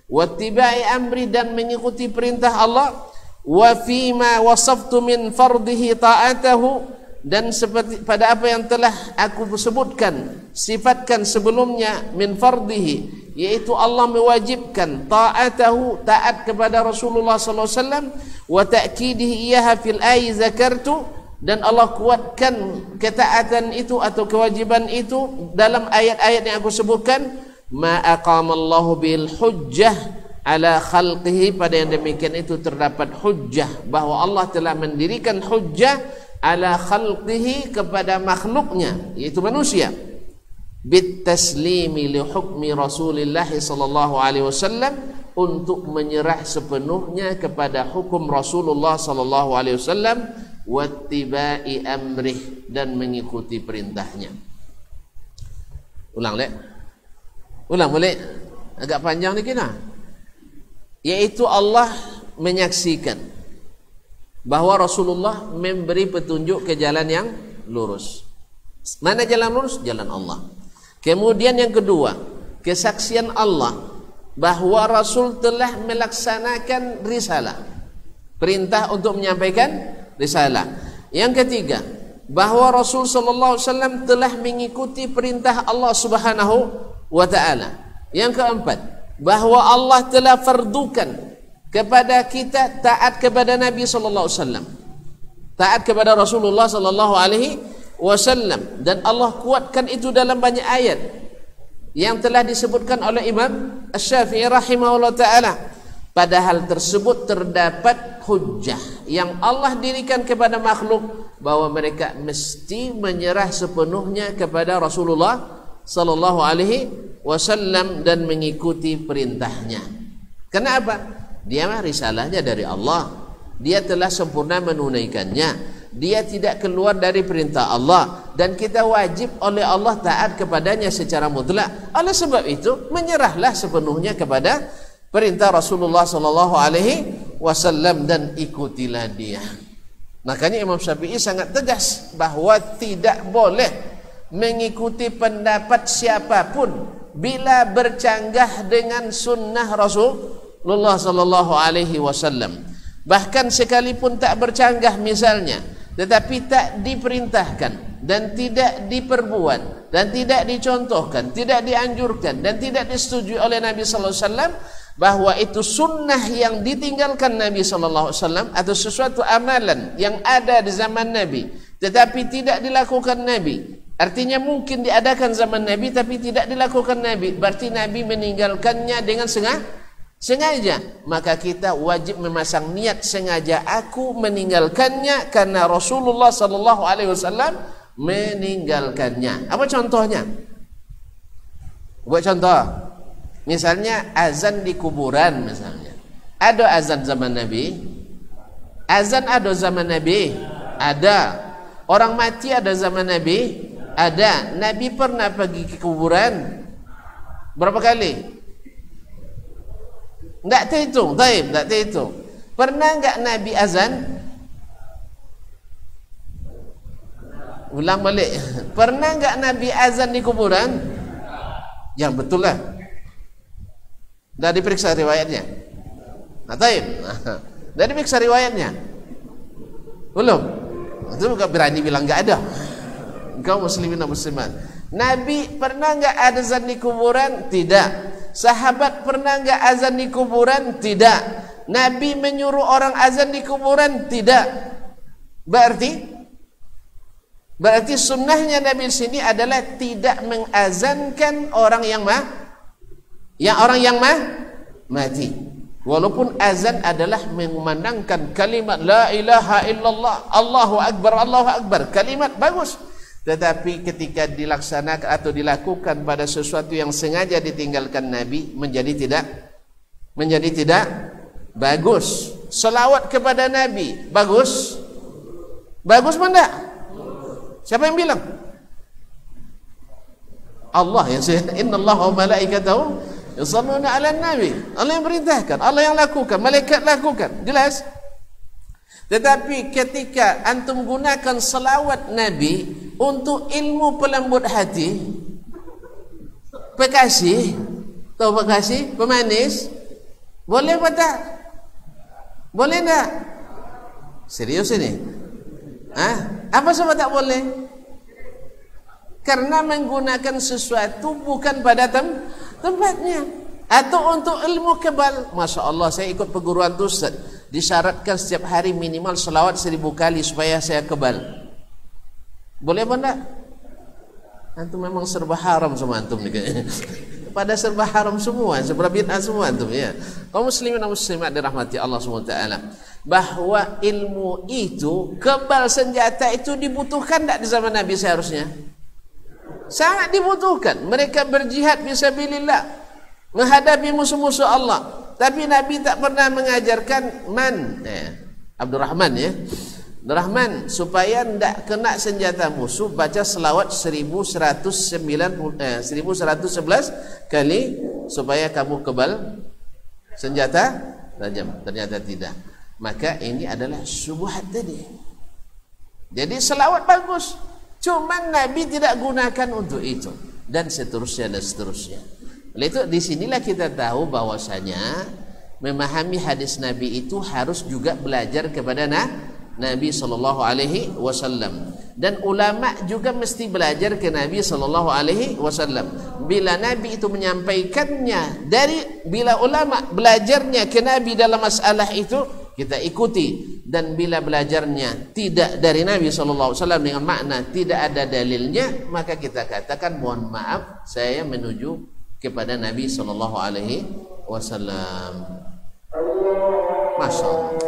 wattiba'i amri, dan mengikuti perintah Allah, wa fima wasaftu min fardihi ta'atahu, dan seperti pada apa yang telah aku sebutkan, sifatkan sebelumnya, min fardihi, yaitu Allah mewajibkan ta'atahu, taat kepada Rasulullah sallallahu alaihi wasallam, wa ta'kidihi iyaha fil ayyi zakartu, dan Allah kuatkan ketaatan itu atau kewajiban itu dalam ayat-ayat yang aku sebutkan, ma aqamallahu bil hujjah ala khalqihi, pada yang demikian itu terdapat hujjah bahwa Allah telah mendirikan hujjah ala khalqihi, kepada makhluknya yaitu manusia, bit taslimi li hukmi Rasulillah sallallahu alaihi wasallam, untuk menyerah sepenuhnya kepada hukum Rasulullah sallallahu alaihi wasallam, wattiba'i amrih, dan mengikuti perintahnya. Ulang boleh, agak panjang ni kena. Yaitu Allah menyaksikan bahwa Rasulullah memberi petunjuk ke jalan yang lurus. Mana jalan lurus? Jalan Allah. Kemudian yang kedua, kesaksian Allah bahwa Rasul telah melaksanakan risalah, perintah untuk menyampaikan risalah. Yang ketiga, bahwa Rasul sallallahu alaihi wasallam telah mengikuti perintah Allah Subhanahu wa taala. Yang keempat, bahwa Allah telah fardukan kepada kita taat kepada Nabi sallallahu alaihi wasallam, taat kepada Rasulullah sallallahu alaihi wasallam, dan Allah kuatkan itu dalam banyak ayat yang telah disebutkan oleh Imam Asy-Syafi'i rahimahullah ta'ala, pada hal tersebut terdapat hujjah yang Allah dirikan kepada makhluk bahwa mereka mesti menyerah sepenuhnya kepada Rasulullah sallallahu alaihi wasallam dan mengikuti perintahnya. Kenapa? Dia mah risalahnya dari Allah, dia telah sempurna menunaikannya, dia tidak keluar dari perintah Allah, dan kita wajib oleh Allah taat kepadanya secara mutlak. Oleh sebab itu menyerahlah sepenuhnya kepada perintah Rasulullah sallallahu alaihi wasallam dan ikutilah dia. Makanya Imam Syafi'i sangat tegas bahwa tidak boleh mengikuti pendapat siapapun bila bercanggah dengan sunnah Rasulullah sallallahu alaihi wasallam. Bahkan sekalipun tak bercanggah misalnya, tetapi tak diperintahkan dan tidak diperbuat dan tidak dicontohkan, tidak dianjurkan dan tidak disetujui oleh Nabi sallallahu alaihi wasallam, bahwa itu sunnah yang ditinggalkan Nabi sallallahu alaihi wasallam atau sesuatu amalan yang ada di zaman Nabi tetapi tidak dilakukan Nabi. Artinya mungkin diadakan zaman Nabi tapi tidak dilakukan Nabi, berarti Nabi meninggalkannya dengan sengaja. Maka kita wajib memasang niat sengaja, aku meninggalkannya karena Rasulullah sallallahu alaihi wasallam meninggalkannya. Apa contohnya? Buat contoh, misalnya azan di kuburan misalnya. Ada azan zaman Nabi? Azan ada zaman Nabi? Ada. Orang mati ada zaman Nabi? Ada. Nabi pernah pergi ke kuburan berapa kali? Enggak terhitung, taib, enggak terhitung. Pernah enggak Nabi azan? Ulang balik. Pernah enggak Nabi azan di kuburan? Yang betul lah. Dah diperiksa riwayatnya. Nah, taib. Dah diperiksa riwayatnya. Belum. Itu bukan berani bilang enggak ada. Engkau muslimin dan muslimat. Nabi pernah enggak azan di kuburan? Tidak. Sahabat pernah enggak azan di kuburan? Tidak. Nabi menyuruh orang azan di kuburan? Tidak. Berarti sunnahnya Nabi di sini adalah tidak mengazankan orang yang mati. Walaupun azan adalah mengumandangkan kalimat la ilaha illallah, Allahu akbar, Allahu akbar, kalimat bagus. Tetapi ketika dilaksanakan atau dilakukan pada sesuatu yang sengaja ditinggalkan Nabi menjadi tidak bagus. Selawat kepada Nabi bagus? Bagus mana? Siapa yang bilang? Allah yang innallaha wa malaikatahu yusalluna 'alan nabi. Allah yang perintahkan, Allah yang lakukan, malaikat lakukan. Jelas? Tetapi ketika antum gunakan selawat Nabi untuk ilmu pelembut hati, pekasih, tahu pekasih, pemanis, boleh apa tak? Boleh tak? Serius ini? Apa sebab tak boleh? Karena menggunakan sesuatu bukan pada tempatnya. Atau untuk ilmu kebal. Masya Allah, saya ikut perguruan tu Ustaz, disyaratkan setiap hari minimal selawat 1000 kali supaya saya kebal. Boleh apa enggak? Antum memang serba haram semua antum ni. Pada serba haram semua, serba bid'ah semua antum ya. Kaum muslimin dan muslimat dirahmati Allah SWT, bahwa ilmu itu, kebal senjata itu dibutuhkan tak di zaman Nabi seharusnya? Sangat dibutuhkan. Mereka berjihad fisabilillah, menghadapi musuh-musuh Allah. Tapi Nabi tak pernah mengajarkan Abdurrahman ya, Abdurrahman, supaya tidak kena senjata musuh, baca selawat 1111 kali supaya kamu kebal senjata tajam. Ternyata tidak. Maka ini adalah syubhat tadi. Jadi selawat bagus, cuman Nabi tidak gunakan untuk itu, dan seterusnya dan seterusnya. Oleh itu disinilah kita tahu bahwasanya memahami hadis Nabi itu harus juga belajar kepada Nabi sallallahu alaihi wasallam, dan ulama juga mesti belajar ke Nabi sallallahu alaihi wasallam. Bila Nabi itu menyampaikannya, bila ulama belajarnya ke Nabi dalam masalah itu, kita ikuti. Dan bila belajarnya tidak dari Nabi sallallahu alaihi wasallam dengan makna tidak ada dalilnya, maka kita katakan mohon maaf, saya menuju kepada Nabi sallallahu alaihi wasallam. Masya Allah.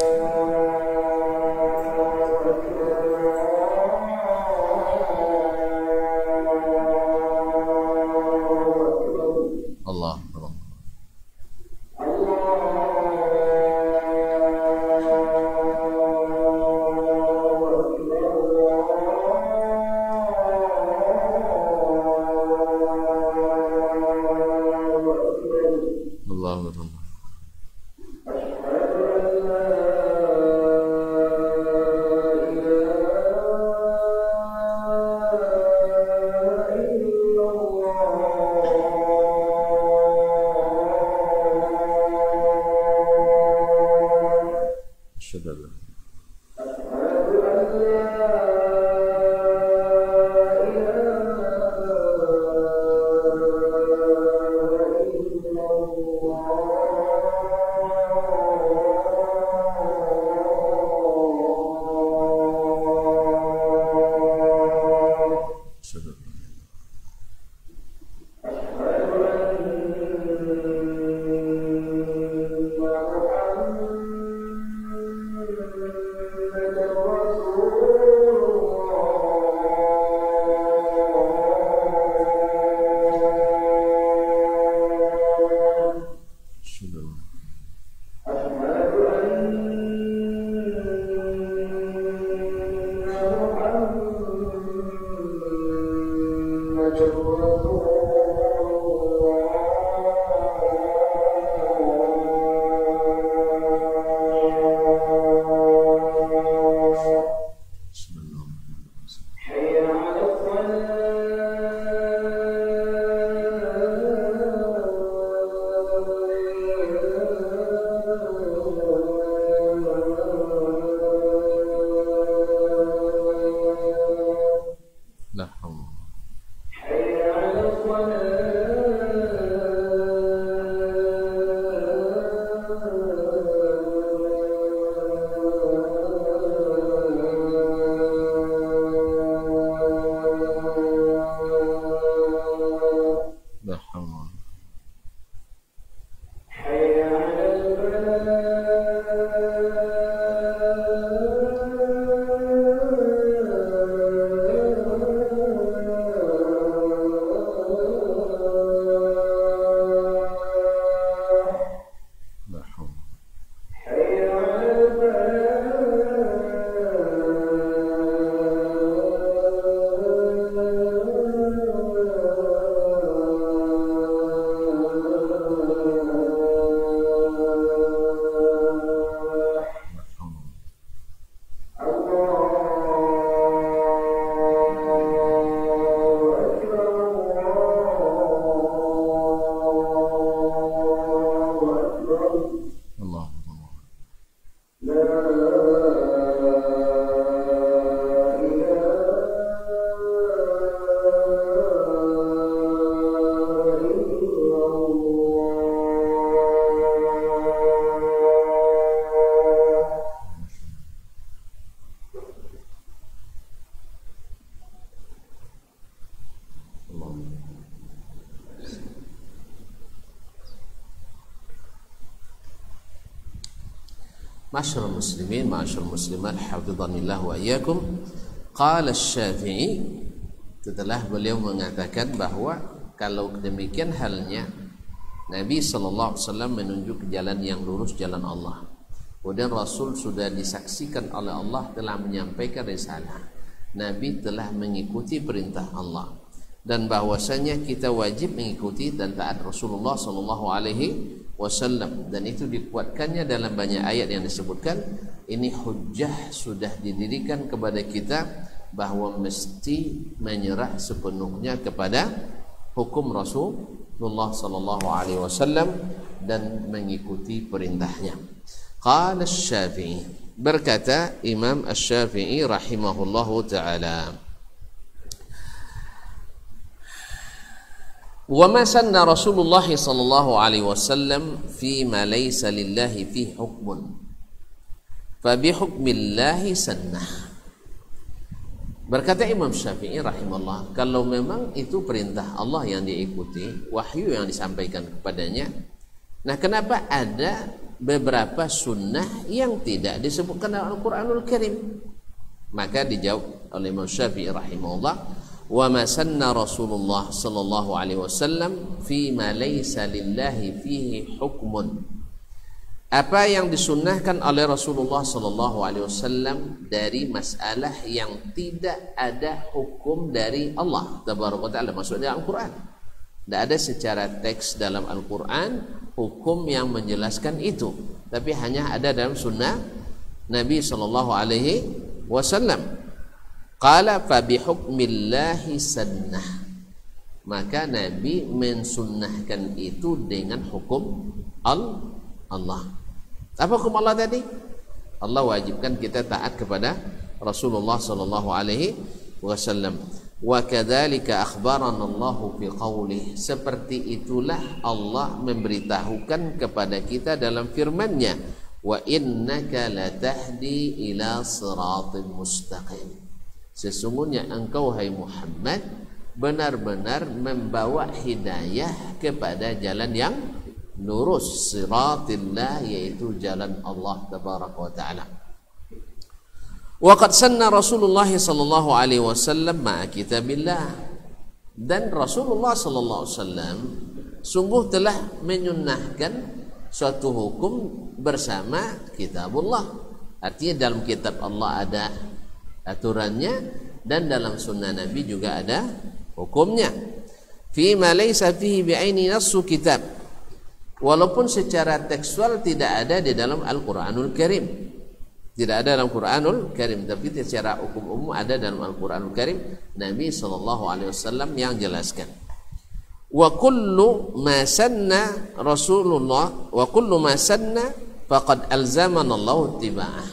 Masyarul muslimin, masyarul muslimat, hafizanillah wa iyyakum. Qala Asy-Syafi'i, setelah beliau mengatakan bahwa kalau demikian halnya Nabi sallallahu alaihi wasallam menunjuk jalan yang lurus, jalan Allah. Kemudian Rasul sudah disaksikan oleh Allah telah menyampaikan risalah. Nabi telah mengikuti perintah Allah, dan bahwasanya kita wajib mengikuti dan taat Rasulullah sallallahu alaihi wasallam, dan itu dikuatkannya dalam banyak ayat yang disebutkan. Ini hujjah sudah didirikan kepada kita bahwa mesti menyerah sepenuhnya kepada hukum Rasulullah sallallahu alaihi wasallam dan mengikuti perintahnya. Qala Asy-Syafi'i, berkata Imam Asy-Syafi'i rahimahullahu taala, wa ma sanna Rasulullah sallallahu alaihi wasallam fi ma laysa lillahi fi hukmun fa bi hukmillahi sannah. Berkata Imam Syafi'i rahimahullah, kalau memang itu perintah Allah yang diikuti, wahyu yang disampaikan kepadanya, nah kenapa ada beberapa sunnah yang tidak disebutkan dalam Al-Quranul Karim? Maka dijawab oleh Imam Syafi'i rahimahullah, wa ma sanna Rasulullah sallallahu alaihi wasallam fi ma laysa lillahi fihi hukmun. Apa yang disunnahkan oleh Rasulullah sallallahu alaihi wasallam dari masalah yang tidak ada hukum dari Allah tabaraka wa taala, maksudnya Al-Qur'an. Tidak ada secara teks dalam Al-Qur'an hukum yang menjelaskan itu, tapi hanya ada dalam sunnah Nabi sallallahu alaihi wasallam. Qala fa bi hukmillahi sunnah. Maka Nabi mensunnahkan itu dengan hukum Allah. Apa hukum Allah tadi? Allah wajibkan kita taat kepada Rasulullah sallallahu alaihi wasallam. Wa kadzalika akhbarana Allah fi qoulih. Seperti itulah Allah memberitahukan kepada kita dalam firman-Nya, wa innaka latahdi ila siratal mustaqim. Sesungguhnya engkau hai Muhammad benar-benar membawa hidayah kepada jalan yang lurus, siratillah, yaitu jalan Allah tabaraka wa taala. Wa qad sanna Rasulullah sallallahu alaihi wasallam ma'a kitabillah. Dan Rasulullah sallallahu alaihi wasallam sungguh telah menyunnahkan suatu hukum bersama kitabullah. Artinya dalam kitab Allah ada aturannya dan dalam sunnah Nabi juga ada hukumnya. Fi ma laysa fihi bi'aini nassu kitab. Walaupun secara tekstual tidak ada di dalam Al-Quranul Karim, tidak ada dalam Quranul Karim, tapi secara hukum umum ada dalam Al-Quranul Karim. Nabi SAW yang jelaskan. Wa kullu ma sanna Rasulullah wa kullu ma sanna faqad alzamana Allah tiba'ah.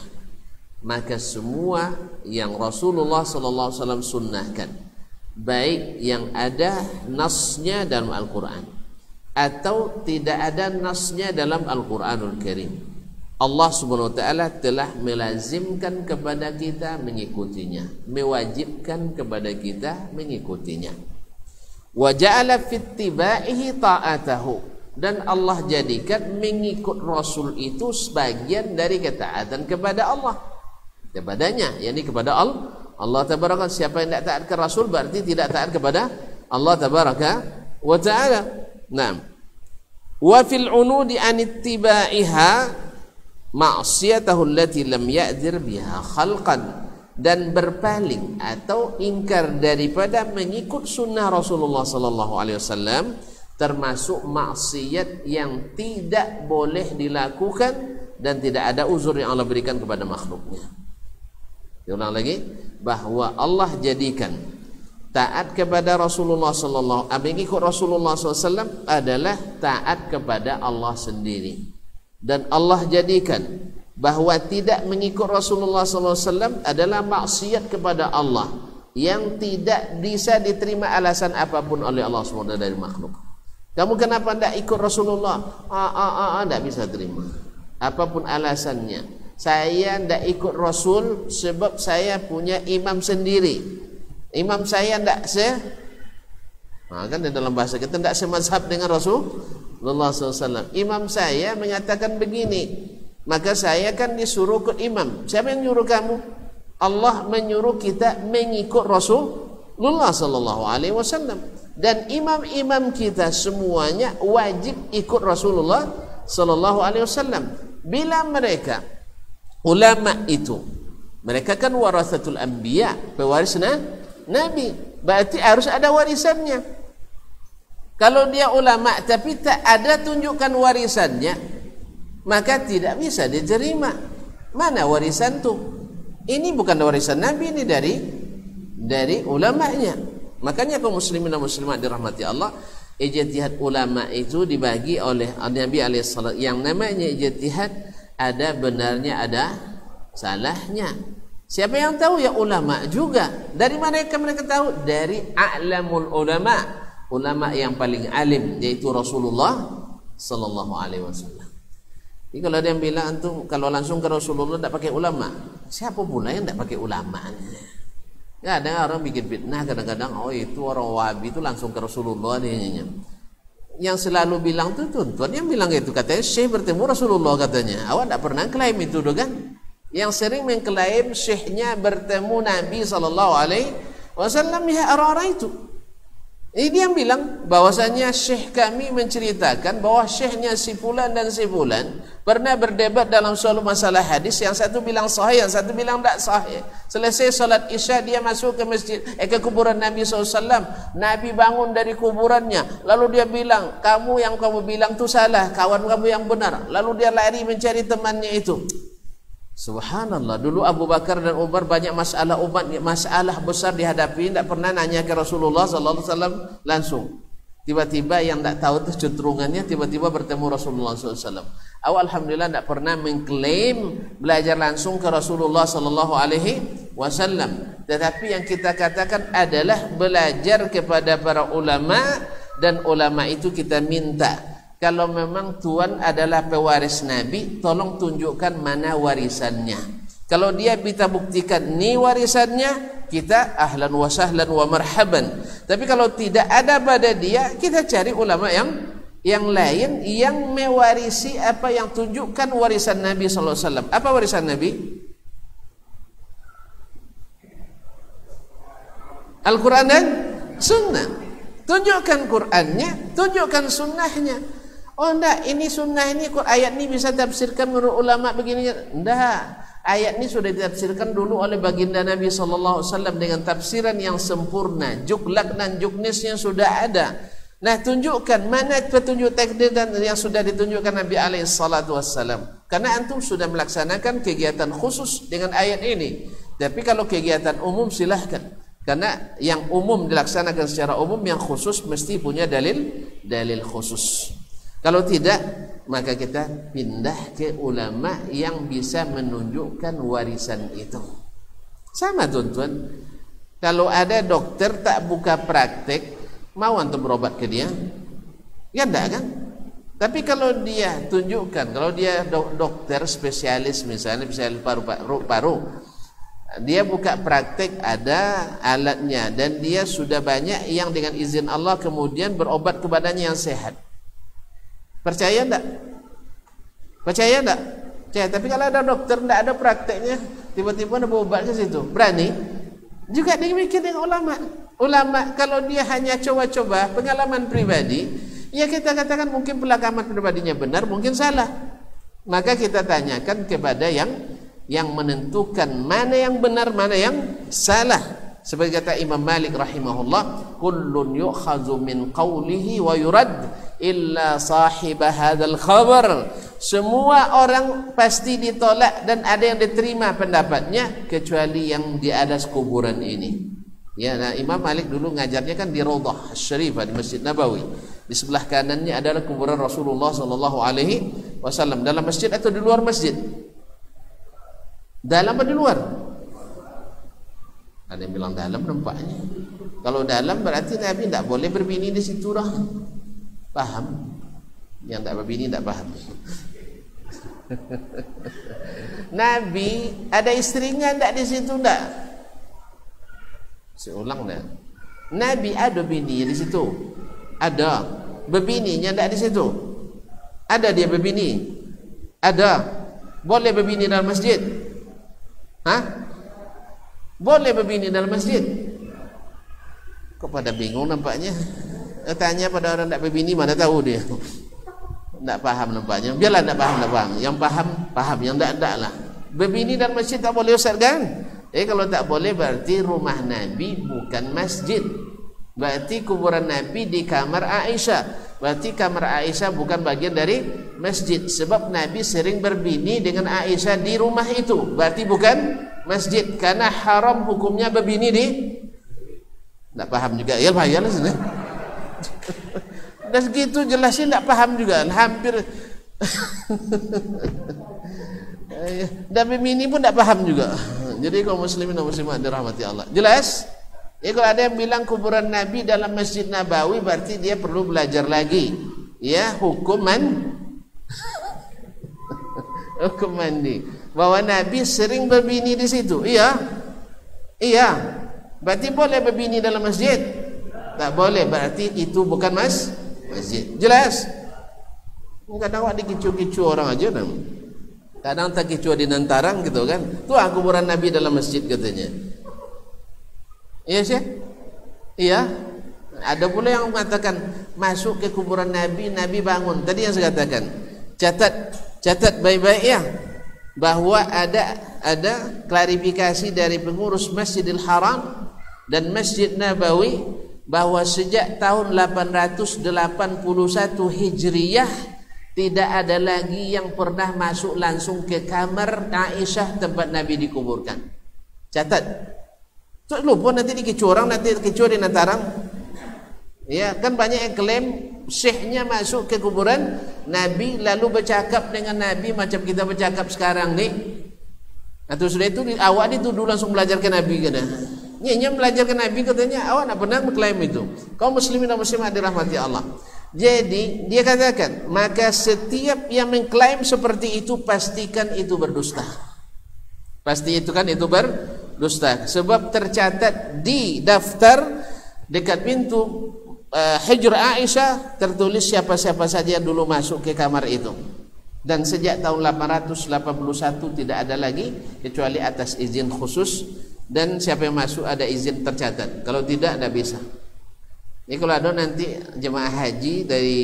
Maka semua yang Rasulullah SAW sunnahkan, baik yang ada nasnya dalam Al-Quran atau tidak ada nasnya dalam Al-Quranul Karim, Allah subhanahu wa ta'ala telah melazimkan kepada kita mengikutinya, mewajibkan kepada kita mengikutinya. Wa ja'ala fittibaihi ta'atahu. Dan Allah jadikan mengikut Rasul itu sebagian dari ketaatan kepada Allah, kepadanya, yakni kepada Allah tabaraka. Siapa yang tidak taat ke Rasul berarti tidak taat kepada Allah tabaraka wa ta'ala. Naam. Wa fil unudi an ittibaiha ma'siyatahu allati lam ya'dzir biha khalqan. Dan berpaling atau ingkar daripada mengikut sunnah Rasulullah sallallahu alaihi wasallam termasuk maksiat yang tidak boleh dilakukan dan tidak ada uzur yang Allah berikan kepada makhluknya. Diulang lagi, bahwa Allah jadikan taat kepada Rasulullah sallallahu alaihi mengikut Rasulullah SAW adalah taat kepada Allah sendiri, dan Allah jadikan bahwa tidak mengikut Rasulullah SAW adalah maksiat kepada Allah yang tidak bisa diterima alasan apapun oleh Allah SWT dari makhluk. Kamu kenapa tidak ikut Rasulullah? Tidak bisa terima apapun alasannya. Saya tidak ikut Rasul sebab saya punya imam sendiri. Imam saya tidak kan di dalam bahasa kita tidak semazhab dengan Rasulullah SAW. Imam saya mengatakan begini, maka saya kan disuruh ikut imam. Siapa yang nyuruh kamu? Allah menyuruh kita mengikut Rasulullah SAW. Dan imam-imam kita semuanya wajib ikut Rasulullah SAW. Bila mereka ulama itu, mereka kan warasatul anbiya, pewaris Nabi, berarti harus ada warisannya. Kalau dia ulama tapi tak ada tunjukkan warisannya, maka tidak bisa diterima. Mana warisan tu? Ini bukan warisan Nabi, ini dari ulamanya. Makanya kaum muslimin dan muslimat dirahmati Allah, ijtihad ulama itu dibagi oleh Nabi alaihi salam. Yang namanya ijtihad ada benarnya, ada salahnya. Siapa yang tahu? Ya ulama juga. Dari mana mereka tahu? Dari a'lamul ulama, ulama yang paling alim, yaitu Rasulullah sallallahu alaihi wasallam. Jadi kalau ada yang bilang antum kalau langsung ke Rasulullah tidak pakai ulama, siapa pula yang tidak pakai ulama? Ya, ada orang bikin fitnah kadang-kadang, oh itu orang Wahabi itu langsung ke Rasulullah nih. Yang selalu bilang tuh tuan yang bilang itu katanya Syekh bertemu Rasulullah katanya. Awak tidak pernah klaim itu doh kan? Yang sering mengklaim Syekhnya bertemu Nabi SAW ya orang-orang itu. Ini dia yang bilang bahwasanya Syekh kami menceritakan bahwa Syekhnya si fulan dan si fulan pernah berdebat dalam suatu masalah hadis, yang satu bilang sahih, yang satu bilang tidak sahih. Selesai salat Isya dia masuk ke masjid, ke kuburan Nabi SAW. Nabi bangun dari kuburannya, lalu dia bilang, kamu yang kamu bilang itu salah, kawan kamu yang benar. Lalu dia lari mencari temannya itu. Subhanallah, dulu Abu Bakar dan Umar banyak masalah umat, masalah besar dihadapi, tidak pernah nanya ke Rasulullah SAW langsung. Tiba-tiba yang tidak tahu itu cenderungannya tiba-tiba bertemu Rasulullah SAW. Awal alhamdulillah tidak pernah mengklaim belajar langsung ke Rasulullah SAW. Tetapi yang kita katakan adalah belajar kepada para ulama, dan ulama itu kita minta, kalau memang tuan adalah pewaris Nabi, tolong tunjukkan mana warisannya. Kalau dia bisa buktikan ni warisannya, kita ahlan wa sahlan wa marhaban. Tapi kalau tidak ada pada dia, kita cari ulama yang lain yang mewarisi apa yang tunjukkan warisan Nabi SAW. Apa warisan Nabi? Al-Quran dan Sunnah. Tunjukkan Qurannya, tunjukkan Sunnahnya. Oh enggak, ini sunnah, ini ayat ini bisa tafsirkan menurut ulama begini. Enggak, ayat ini sudah ditafsirkan dulu oleh baginda Nabi SAW dengan tafsiran yang sempurna. Juklak dan juknisnya sudah ada. Nah, tunjukkan mana petunjuk takdir dan yang sudah ditunjukkan Nabi SAW. Karena antum sudah melaksanakan kegiatan khusus dengan ayat ini. Tapi kalau kegiatan umum silahkan. Karena yang umum dilaksanakan secara umum, yang khusus mesti punya dalil khusus. Kalau tidak, maka kita pindah ke ulama yang bisa menunjukkan warisan itu. Sama tuan-tuan, kalau ada dokter tak buka praktek, mau antum berobat ke dia? Ya enggak kan? Tapi kalau dia tunjukkan, kalau dia dokter spesialis, misalnya spesialis paru-paru, dia buka praktek, ada alatnya, dan dia sudah banyak yang dengan izin Allah kemudian berobat ke badannya yang sehat. Percaya enggak? Percaya enggak? Percaya. Tapi kalau ada dokter enggak ada prakteknya, tiba-tiba ada berobat ke situ, berani? Juga demikian dengan ulama. Ulama kalau dia hanya coba-coba pengalaman pribadi, ya kita katakan mungkin pengalaman pribadinya benar, mungkin salah. Maka kita tanyakan kepada yang menentukan mana yang benar, mana yang salah. Sebagai kata Imam Malik rahimahullah, kullun yu'khadhu min qawlihi wa yurad illa sahib hadzal khabar. Semua orang pasti ditolak dan ada yang diterima pendapatnya kecuali yang di atas kuburan ini. Ya, nah, Imam Malik dulu ngajarnya kan di Raudhah Syarifah di Masjid Nabawi. Di sebelah kanannya adalah kuburan Rasulullah SAW. Dalam masjid atau di luar masjid? Dalam atau di luar? Ada yang bilang dalam nampaknya. Kalau dalam berarti Nabi tidak boleh berbini di situ dah. Paham? Yang tak berbini tidak paham. Nabi ada istrinya tidak di situ tidak? Saya ulang dah. Nabi ada bini di situ. Ada. Berbininya tidak di situ. Ada dia berbini. Ada. Boleh berbini dalam masjid? Hah? Boleh berbini dalam masjid? Kok pada bingung nampaknya? Tanya pada orang tak berbini, mana tahu dia. Tak paham nampaknya. Biarlah tak paham, tak paham. Yang paham, paham. Yang tak lah. Berbini dalam masjid tak boleh, Ustaz kan? Kalau tak boleh berarti rumah Nabi bukan masjid. Berarti kuburan Nabi di kamar Aisyah. Berarti kamar Aisyah bukan bagian dari masjid. Sebab Nabi sering berbini dengan Aisyah di rumah itu. Berarti bukan masjid. Karena haram hukumnya berbini di... Tak paham juga. Ya bahaya lah sini. Dan segitu jelasnya tak paham juga. Hampir... Dan berbini pun tak paham juga. Jadi kaum muslimin dan muslimat dirahmati Allah. Jelas? Ya, kalau ada yang bilang kuburan Nabi dalam Masjid Nabawi berarti dia perlu belajar lagi. Ya, hukum mandi. Bahwa Nabi sering berbini di situ. Iya. Iya. Berarti boleh berbini dalam masjid? Tak boleh, berarti itu bukan masjid. Jelas? Kadang awak dikecu-kecu orang aja dah. Kadang tak kecu di Nantarang gitu kan. Tu kuburan Nabi dalam masjid katanya. Iya sih? Iya. Ada pula yang mengatakan masuk ke kuburan Nabi, Nabi bangun. Tadi yang saya katakan. Catat baik-baik ya, bahwa ada klarifikasi dari pengurus Masjidil Haram dan Masjid Nabawi bahwa sejak tahun 881 Hijriyah tidak ada lagi yang pernah masuk langsung ke kamar Aisyah tempat Nabi dikuburkan. Catat. Tak lupa nanti dikecu orang, nanti dikecu di Nantarang. Ya, kan banyak yang klaim syekhnya masuk ke kuburan Nabi lalu bercakap dengan Nabi macam kita bercakap sekarang ni. Atau sudah itu awak dituduh langsung belajar ke Nabi kena. Nyanyi belajar ke Nabi katanya awak nak pernah mengklaim itu. Kaum muslimin dan muslimat dirahmati Allah. Jadi dia katakan, maka setiap yang mengklaim seperti itu pastikan itu berdusta. Pasti itu kan itu berdusta. Sebab tercatat di daftar dekat pintu Hijr Aisyah tertulis siapa-siapa saja yang dulu masuk ke kamar itu. Dan sejak tahun 881 tidak ada lagi kecuali atas izin khusus, dan siapa yang masuk ada izin tercatat. Kalau tidak bisa. Ini kalau ada nanti jemaah haji dari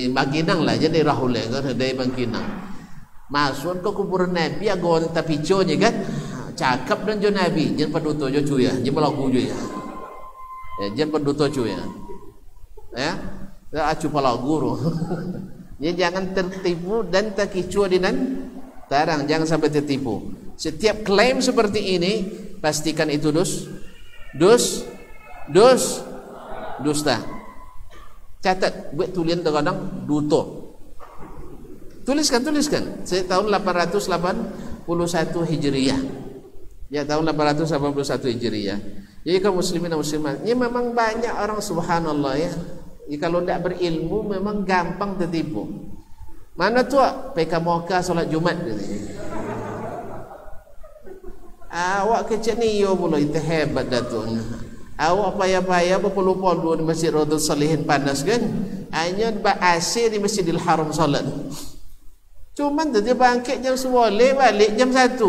Bangkinang lah, jadi Rahul dari Bangkinang masuk ke kuburan Nabi agak tapi conya kan cakap dan jo Nabi jangan paduto jo cuya jangan pelaku jo ya jangan paduto cuya ya acu pala guru. Jadi jangan tertipu dan terkecoh di Nantarang, jangan sampai tertipu. Setiap klaim seperti ini pastikan itu dusta. Catat, buat tulisan terkadang duto. Tuliskan. Saya tahun 881 Hijriyah. Ya, tahun 881 Hijriyah. Jadi kaum muslimin dan muslimat, ini memang banyak orang subhanallah ya. Kalau tidak berilmu memang gampang tertipu. Mana tu PK Moka solat Jumat gitu. Awak kecil ni yo pula itu hebat datuknya. Awak payah-payah berpuluh-puluh di Masjid Raudhul Salihin panas kan? Hanya AC di Masjidil Haram solat. Cuman dia bangkit jam 9 balik jam 1.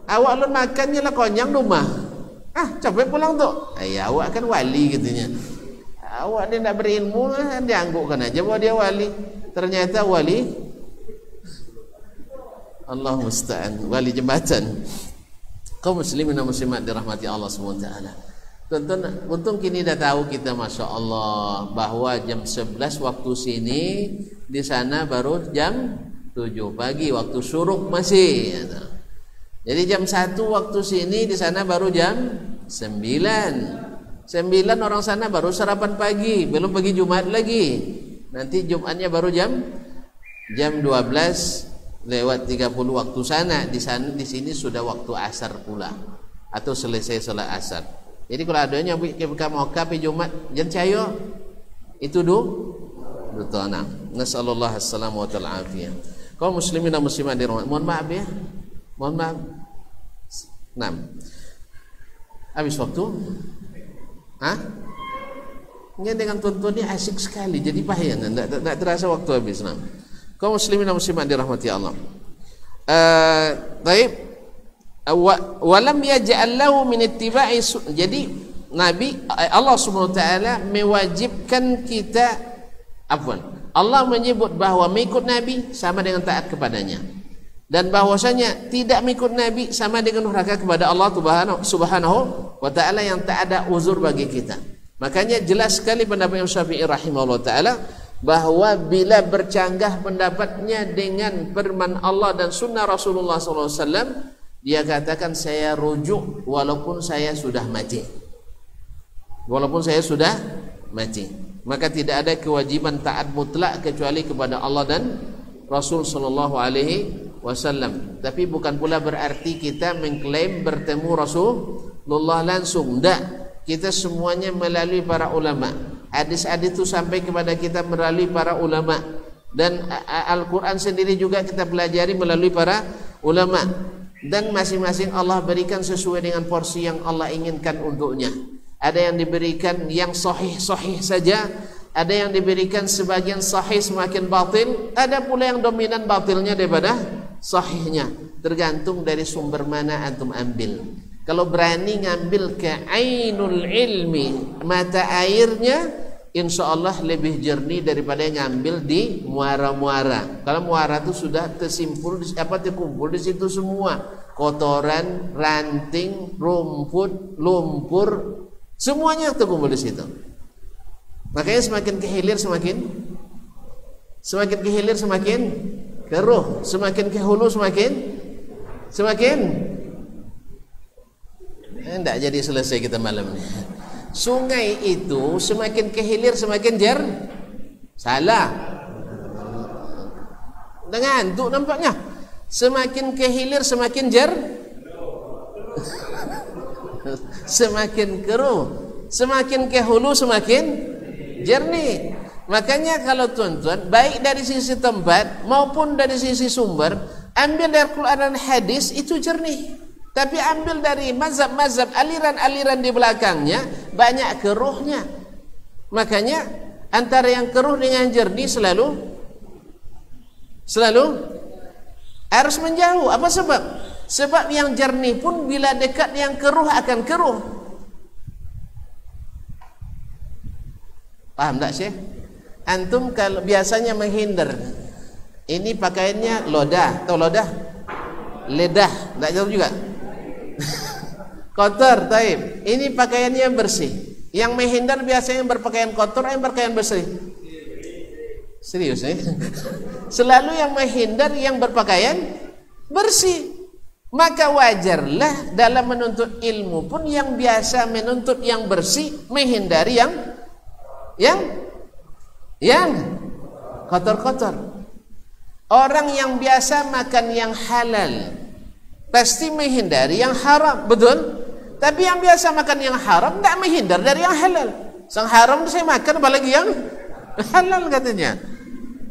Awak lu makannya lah konyang rumah. Capek pulang tu. Awak kan wali katanya. Awak dia nak berilmu, dia anggukkan aja bahwa dia wali. Ternyata wali Allah musta'an, wali jembatan. Kaum muslimin dan muslimat dirahmati Allah SWT. Untung kini dah tahu kita, Masya Allah, bahwa jam 11 waktu sini, di sana baru jam 7 pagi, waktu syuruk masih. Jadi jam 1 waktu sini, di sana baru jam 9 orang sana baru sarapan pagi, belum pagi Jumat lagi. Nanti Jumatnya baru jam 12:30 waktu sana. Di sini sudah waktu asar pula atau selesai salat asar. Jadi kalau adanya kita mau kapi Jumat jangan cayo itu duta nak. Nasallallahu assalamu wa ta'ala afiyah. Kaum muslimin dan muslimat dirahmati. Mohon maaf ya. Mohon maaf. 6. Habis waktu? Ini dengan tuan-tuan ini asik sekali, jadi payah, tak terasa waktu habis. Kaum muslimin dan muslimat dirahmati Allah. Baik. Walam yaj'al lahu min ittiba'i. Jadi Nabi Allah Subhanahu wa taala mewajibkan kita Allah menyebut bahawa mengikut Nabi sama dengan taat kepadanya, dan bahwasanya tidak mengikut Nabi sama dengan durhaka kepada Allah Subhanahu wa taala yang tak ada uzur bagi kita. Makanya jelas sekali pendapat Imam Syafi'i rahimahullah taala bahwa bila bercanggah pendapatnya dengan firman Allah dan sunnah Rasulullah SAW, dia katakan saya rujuk walaupun saya sudah mati. Maka tidak ada kewajiban taat mutlak kecuali kepada Allah dan Rasul sallallahu alaihi wasallam. Tapi bukan pula berarti kita mengklaim bertemu Rasulullah langsung. Tidak. Kita semuanya melalui para ulama. Hadis-hadis itu sampai kepada kita melalui para ulama, dan Al-Quran sendiri juga kita pelajari melalui para ulama. dan masing-masing Allah berikan sesuai dengan porsi yang Allah inginkan untuknya. Ada yang diberikan yang sahih-sahih saja, ada yang diberikan sebagian sahih semakin batil, ada pula yang dominan batilnya daripada sahihnya. Tergantung dari sumber mana antum ambil. Kalau berani ngambil ke ainul ilmi, mata airnya, insya Allah lebih jernih daripada ngambil di muara-muara. Kalau muara itu sudah tersimpul, terkumpul di situ semua, kotoran, ranting, rumput, lumpur, semuanya terkumpul di situ. Makanya semakin kehilir semakin kehilir semakin keruh, semakin ke hulu semakin enggak jadi selesai kita malam ini. Sungai itu semakin kehilir semakin salah. Dengan ngantuk nampaknya. Semakin kehilir semakin semakin keruh, semakin ke hulu semakin jernih. Makanya kalau tuan-tuan, baik dari sisi tempat maupun dari sisi sumber, ambil dari Quran dan hadis itu jernih. Tapi ambil dari mazhab-mazhab, aliran-aliran di belakangnya, banyak keruhnya. Makanya antara yang keruh dengan jernih selalu harus menjauh. Apa sebab? Sebab yang jernih pun bila dekat yang keruh akan keruh. Paham tak Syekh? Antum kalau biasanya menghindar, ini pakaiannya lodah, tahu lodah? Ledah, tak tahu juga. Kotor, taib. Ini pakaiannya bersih. Yang menghindar biasanya yang berpakaian kotor, yang berpakaian bersih. Serius Selalu yang menghindar yang berpakaian bersih. Maka wajarlah dalam menuntut ilmu pun yang biasa menuntut yang bersih, menghindari yang kotor-kotor. Orang yang biasa makan yang halal pasti menghindari yang haram, betul? Tapi yang biasa makan yang haram tidak menghindar dari yang halal. Sang haram saya makan, apalagi yang halal katanya.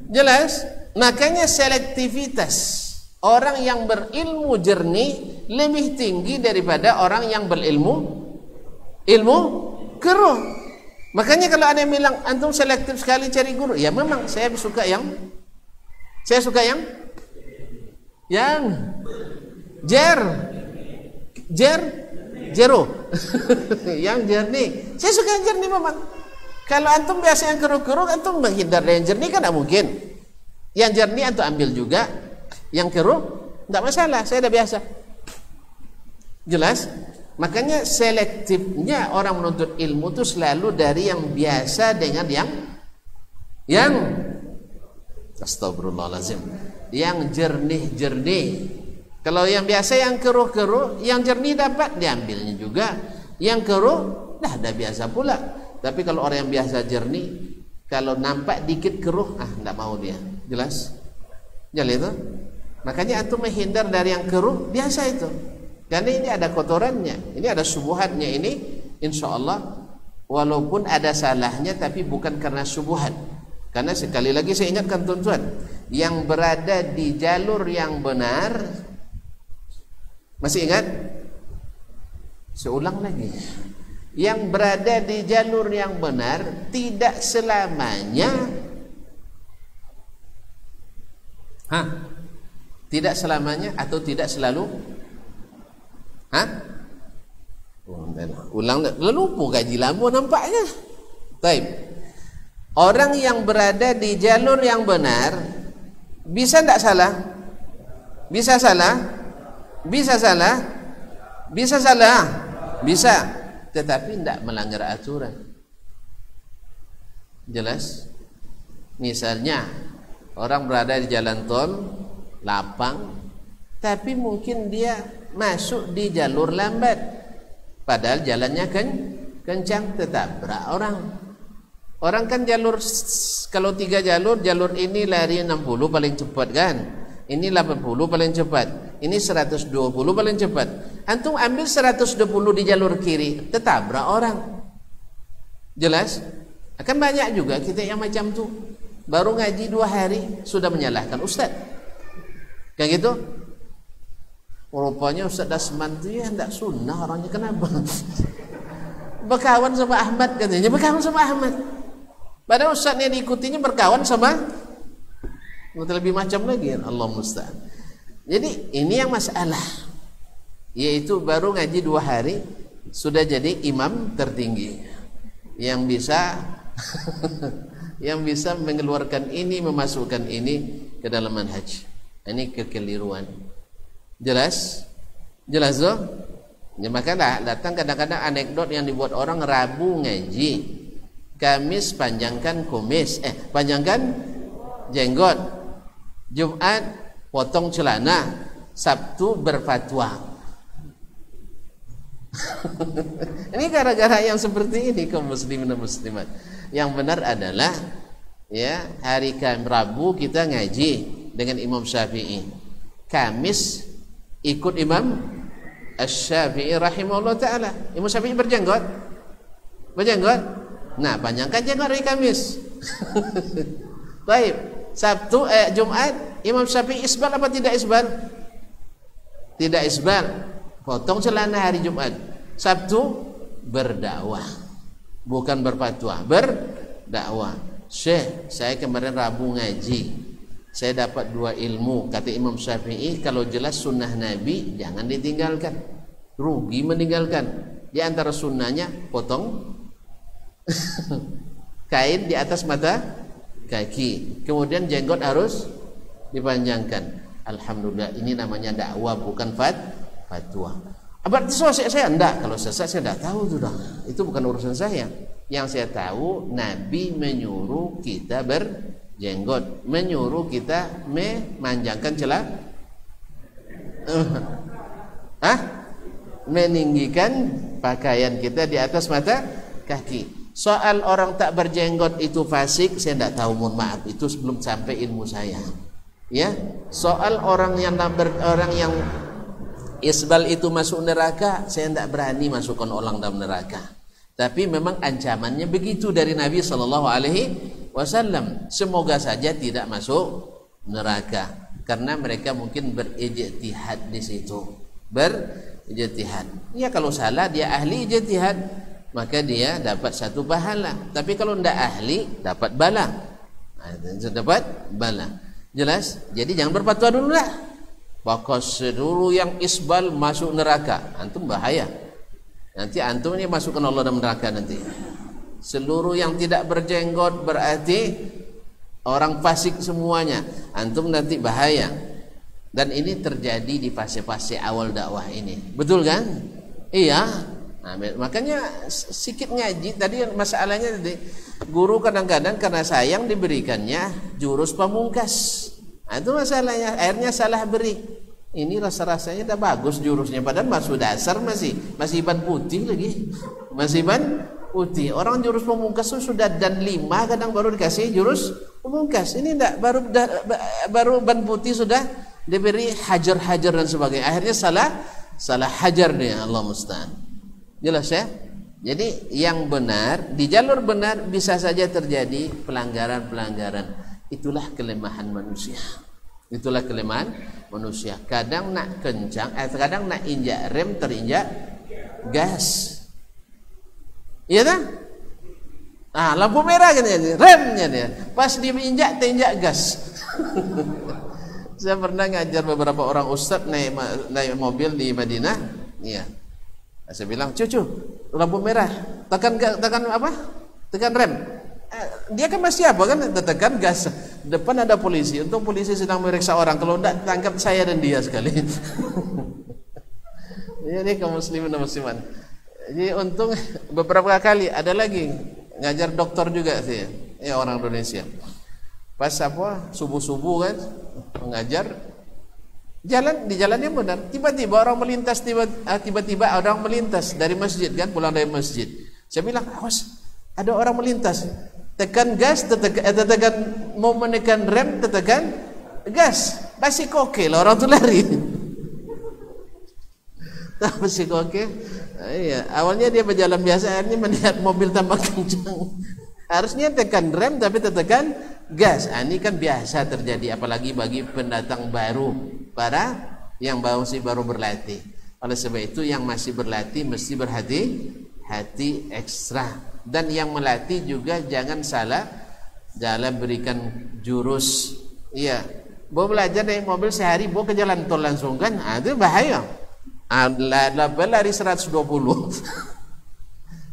Jelas? Makanya selektivitas orang yang berilmu jernih lebih tinggi daripada orang yang berilmu keruh. Makanya kalau ada yang bilang antum selektif sekali cari guru, ya memang saya suka yang jero yang jernih. Saya suka yang jernih memang. Kalau antum biasa yang keruh-keruh, antum menghindar dari yang jernih kan tidak mungkin. Yang jernih antum ambil juga, yang keruh tidak masalah, saya sudah biasa. Jelas? Makanya selektifnya orang menuntut ilmu itu selalu dari yang biasa dengan yang astagfirullahaladzim, yang jernih-jernih. Kalau yang biasa yang keruh-keruh, yang jernih dapat diambilnya juga, yang keruh dah ada biasa pula. Tapi kalau orang yang biasa jernih, kalau nampak dikit keruh, tidak mau dia. Jelas? Jelas itu? Makanya antum menghindar dari yang keruh biasa itu. Karena ini ada kotorannya, ini ada subuhatnya, ini insya Allah walaupun ada salahnya tapi bukan karena subuhat. Karena sekali lagi saya ingatkan tuan-tuan, yang berada di jalur yang benar, masih ingat? Saya ulang lagi, yang berada di jalur yang benar tidak selamanya tidak selamanya atau tidak selalu ulang, lupa gaji lama nampaknya. Taib. Orang yang berada di jalur yang benar bisa tidak salah? Bisa salah? Bisa salah? Bisa salah? Bisa, tetapi tidak melanggar aturan. Jelas? Misalnya orang berada di jalan tol lapang, tapi mungkin dia masuk di jalur lambat, padahal jalannya kencang, tertabrak orang. Orang kan jalur, kalau 3 jalur, jalur ini lari 60 paling cepat kan, ini 80 paling cepat, ini 120 paling cepat. Antum ambil 120 di jalur kiri, tertabrak orang. Jelas? Akan banyak juga kita yang macam tu, baru ngaji 2 hari sudah menyalahkan ustaz, kayak gitu. Rupanya Ustaz Dasman itu ya enggak sunnah orangnya, kenapa? Berkawan sama Ahmad katanya, berkawan sama Ahmad. Padahal Ustaznya diikutinya berkawan sama lebih macam lagi, Allah musta'an. Jadi ini yang masalah, yaitu baru ngaji 2 hari sudah jadi imam tertinggi yang bisa yang bisa mengeluarkan ini, memasukkan ini ke dalam manhaj. Ini kekeliruan. Jelas? Jelas toh? Ya, maka datang kadang-kadang anekdot yang dibuat orang, Rabu ngaji, Kamis panjangkan kumis, panjangkan jenggot, Jumat potong celana, Sabtu berfatwa. Ini gara-gara yang seperti ini kaum muslimin dan muslimat. Yang benar adalah ya, hari Rabu kita ngaji dengan Imam Syafi'i, Kamis ikut Imam Asy-Syafi'i rahimahullah ta'ala. Imam Syafi'i berjenggot? Berjenggot? Nah, panjangkan jenggot hari Kamis. Baik, Sabtu Jumat Imam Syafi'i isbal apa tidak isbal? Tidak isbal. Potong celana hari Jumat. Sabtu berdakwah, bukan berfatwa, berdakwah. Syekh, saya kemarin Rabu ngaji, saya dapat 2 ilmu. Kata Imam Syafi'i, kalau jelas sunnah Nabi jangan ditinggalkan, rugi meninggalkan. Di antara sunnahnya potong kain di atas mata kaki, kemudian jenggot harus dipanjangkan. Alhamdulillah, ini namanya dakwah, bukan fatwa. Berarti saya enggak, kalau saya enggak tahu itu dah. Itu bukan urusan saya. Yang saya tahu, Nabi menyuruh kita berjenggot, menyuruh kita memanjangkan celana, meninggikan pakaian kita di atas mata kaki. Soal orang tak berjenggot itu fasik, saya enggak tahu, mohon maaf, itu sebelum sampai ilmu saya. Ya, soal orang yang isbal itu masuk neraka, saya tidak berani masukkan orang dalam neraka. Tapi memang ancamannya begitu dari Nabi Shallallahu Alaihi Wasallam. Semoga saja tidak masuk neraka, karena mereka mungkin berijtihad di situ, berijtihad. Ya, kalau salah dia ahli ijtihad, maka dia dapat 1 pahala. Tapi kalau tidak ahli, dapat bala. Dapat bala. Jelas? Jadi jangan berfatwa dulu lah. Bahwa seluruh yang isbal masuk neraka, antum bahaya. Nanti antum ini masukkan Allah dalam neraka nanti. Seluruh yang tidak berjenggot berarti orang fasik semuanya, antum nanti bahaya. Dan ini terjadi di fase-fase awal dakwah ini, betul kan? Iya. Nah, makanya sedikit ngaji tadi masalahnya tadi, guru kadang-kadang karena sayang diberikannya jurus pamungkas. Nah, itu masalahnya, akhirnya salah beri. Ini rasa-rasanya udah bagus jurusnya, padahal masuk dasar masih ban putih lagi, masih ban putih. Orang jurus pamungkas itu sudah dan 5 kadang baru dikasih jurus pamungkas. Ini enggak, baru ban putih sudah diberi hajar-hajar dan sebagainya. Akhirnya salah hajar dia, Allah musta'an. Jelas ya? Jadi yang benar, di jalur benar bisa saja terjadi pelanggaran-pelanggaran. Itulah kelemahan manusia. Itulah kelemahan manusia. Kadang nak kencang, kadang nak injak rem terinjak gas. Iya tak? Ah, lampu merah kan remnya dia. Pas diinjak terinjak gas. Saya pernah ngajar beberapa orang ustaz naik mobil di Madinah. Iya. Saya bilang, cucu, lampu merah, tekan apa? Tekan rem. Dia kan masih apa kan? Tekan gas. Depan ada polisi. Untung polisi sedang memeriksa orang. Kalau tidak tangkap saya dan dia sekali. Ini kaum muslimin dan muslimat. Jadi untung beberapa kali ada lagi ngajar dokter juga sih. Ya, orang Indonesia. Pas apa? Subuh-subuh kan mengajar. Di jalan yang benar, tiba-tiba orang melintas, tiba-tiba orang melintas dari masjid kan, pulang dari masjid. Saya bilang, awas, ada orang melintas. Tekan gas, tekan mau menekan rem, tekan gas. Masih koke lah orang tu lari. Masih koke. Iya, awalnya dia berjalan biasa, akhirnya melihat mobil tambah kencang. Harusnya tekan rem tapi tekan gas. Ini kan biasa terjadi, apalagi bagi pendatang baru, para yang masih baru berlatih. Oleh sebab itu yang masih berlatih mesti berhati-hati ekstra. Dan yang melatih juga jangan salah dalam berikan jurus. Iya, bawa belajar naik mobil sehari bawa ke jalan tol langsung kan, itu bahaya. Lari 120.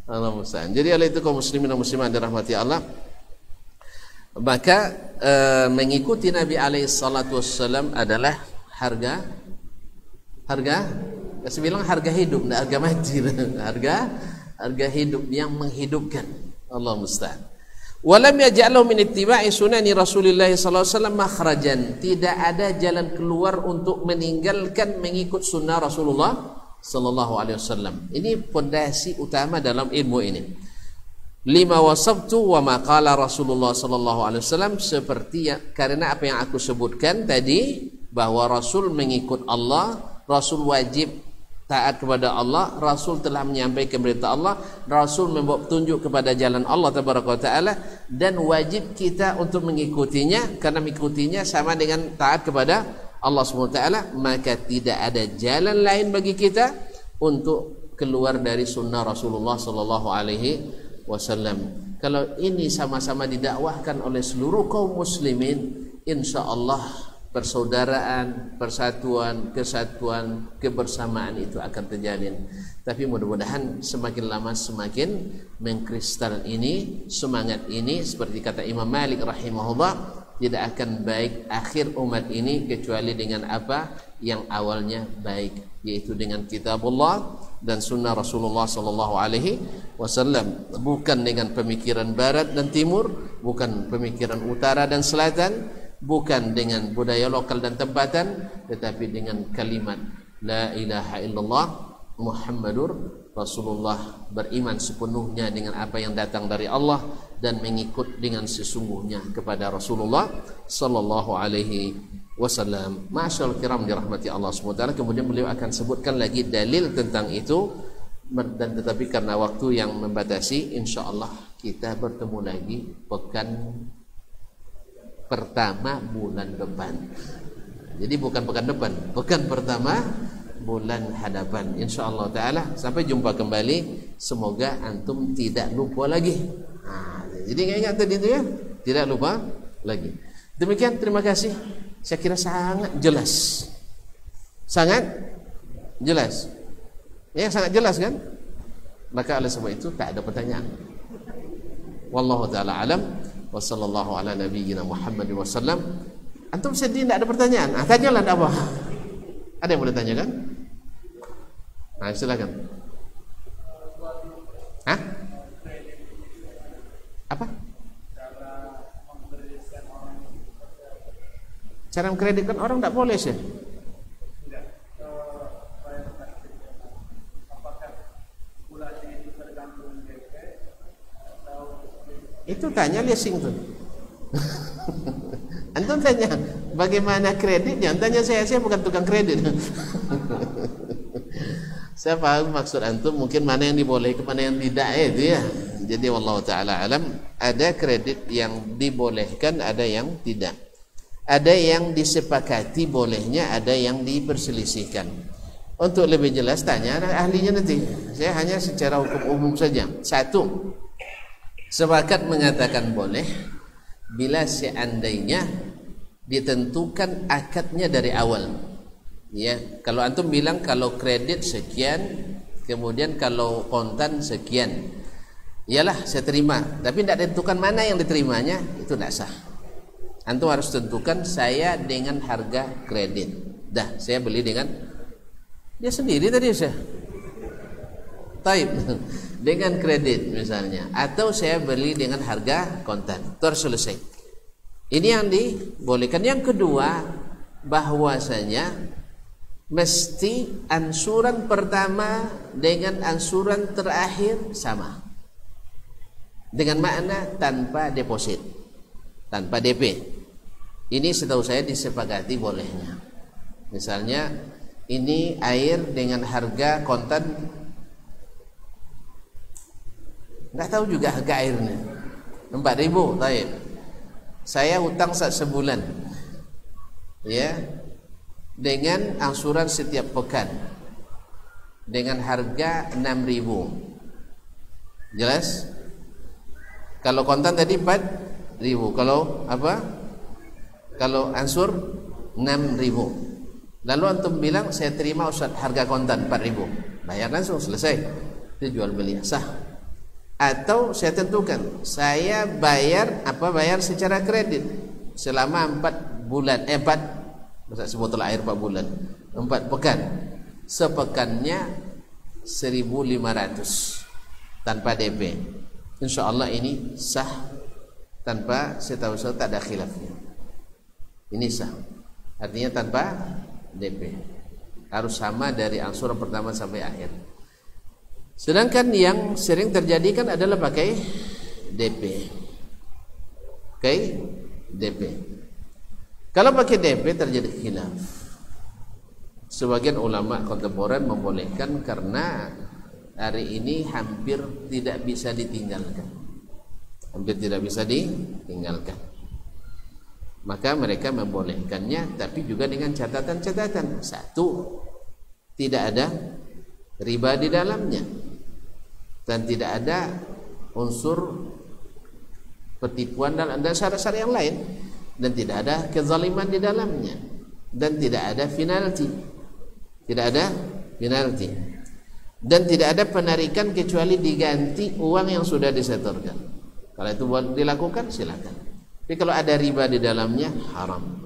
Allah musta'an. Jadi oleh itu kaum muslimin dan muslimat dirahmati Allah, maka mengikuti Nabi alaihi salatu wassalam adalah harga saya bilang harga hidup, tidak harga mati. harga hidup yang menghidupkan. Allah musta'an. Walam yaj'alahu min ittiba'i sunani Rasulillah sallallahu alaihi wasallam makhrajan. Tidak ada jalan keluar untuk meninggalkan mengikut sunnah Rasulullah sallallahu alaihi wasallam. Ini pondasi utama dalam ilmu ini. Lima wasabtu wa ma qala Rasulullah sallallahu alaihi wasallam, seperti karena apa yang aku sebutkan tadi, bahwa Rasul mengikut Allah, Rasul wajib taat kepada Allah, Rasul telah menyampaikan perintah Allah, Rasul membawa petunjuk kepada jalan Allah tabaraka taala, dan wajib kita untuk mengikutinya, karena mengikutinya sama dengan taat kepada Allah SWT. Maka tidak ada jalan lain bagi kita untuk keluar dari sunnah Rasulullah sallallahu alaihi wasallam. Kalau ini sama-sama didakwahkan oleh seluruh kaum muslimin, insyaallah persaudaraan, persatuan, kesatuan, kebersamaan itu akan terjalin. Tapi mudah-mudahan semakin lama semakin mengkristal ini, semangat ini, seperti kata Imam Malik rahimahullah, tidak akan baik akhir umat ini kecuali dengan apa yang awalnya baik, yaitu dengan kitabullah dan sunnah Rasulullah sallallahu alaihi wasallam, bukan dengan pemikiran barat dan timur, bukan pemikiran utara dan selatan, bukan dengan budaya lokal dan tempatan, tetapi dengan kalimat la ilaha illallah Muhammadur Rasulullah, beriman sepenuhnya dengan apa yang datang dari Allah dan mengikut dengan sesungguhnya kepada Rasulullah sallallahu alaihi wasallam. Masyaallah kiram dirahmati Allah SWT. Kemudian beliau akan sebutkan lagi dalil tentang itu, dan tetapi karena waktu yang membatasi, insyaallah kita bertemu lagi pekan pertama bulan depan. Jadi bukan pekan depan, pekan pertama bulan hadapan, insyaallah taala. Sampai jumpa kembali, semoga antum tidak lupa lagi. Jadi ingat tadi itu ya, tidak lupa lagi. Demikian, terima kasih. Saya kira sangat jelas. Sangat jelas. Ya, sangat jelas kan? Maka oleh sebab itu tak ada pertanyaan. Wallahu taala alam. Wa sallallahu ala nabiyyina Muhammad wasallam. Antum sedih tidak ada pertanyaan? Tanyalah apa? Ada yang boleh tanyakan? Silakan. Apa? Cara mengkreditkan orang tidak boleh sih. Itu tanya leasing tuh. Antum tanya bagaimana kreditnya? Tanya saya bukan tukang kredit. Saya paham maksud antum, mungkin mana yang dibolehkan, mana yang tidak itu ya. Jadi wallahu taala alam, ada kredit yang dibolehkan, ada yang tidak. Ada yang disepakati bolehnya, ada yang diperselisihkan. Untuk lebih jelas tanya ahlinya nanti. Saya hanya secara hukum umum saja. Satu, sepakat mengatakan boleh bila seandainya ditentukan akadnya dari awal. Ya, kalau antum bilang kalau kredit sekian, kemudian kalau kontan sekian, iyalah saya terima. Tapi tidak ditentukan mana yang diterimanya, itu tidak sah. Antum harus tentukan saya dengan harga kredit. Dah, saya beli dengan dia sendiri tadi saya. Taib dengan kredit misalnya, atau saya beli dengan harga kontan, terselesai. Ini yang dibolehkan. Yang kedua, bahwasanya mesti ansuran pertama dengan ansuran terakhir sama, dengan makna tanpa deposit, tanpa DP. Ini setahu saya disepakati bolehnya. Misalnya ini air dengan harga kontan, nggak tahu juga harga airnya 4.000, taib. Saya utang sebulan, ya, dengan angsuran setiap pekan dengan harga 6.000. Jelas? Kalau kontan tadi 4.000. Kalau apa? Kalau ansur 6.000. Lalu antum bilang saya terima Ustaz harga kontan 4.000. Bayar langsung, selesai. Itu jual beli sah. Atau saya tentukan saya bayar secara kredit selama 4 bulan, 4 sebotol air 4 bulan, 4 pekan. Sepekannya 1.500 tanpa DP. Insyaallah ini sah, tanpa setahu saya tak ada khilafnya. Ini sah. Artinya tanpa DP. Harus sama dari angsuran pertama sampai akhir. Sedangkan yang sering terjadi kan adalah pakai DP. Oke, DP. Kalau pakai DP terjadi khilaf. Sebagian ulama kontemporer membolehkan karena hari ini hampir tidak bisa ditinggalkan. Hampir tidak bisa ditinggalkan. Maka mereka membolehkannya, tapi juga dengan catatan-catatan. Satu, tidak ada riba di dalamnya, dan tidak ada unsur pertipuan dan syarat-syarat yang lain, dan tidak ada kezaliman di dalamnya, dan tidak ada penalti. Tidak ada penalti. Dan tidak ada penarikan kecuali diganti uang yang sudah disetorkan. Kalau itu dilakukan silakan. Tapi kalau ada riba di dalamnya haram.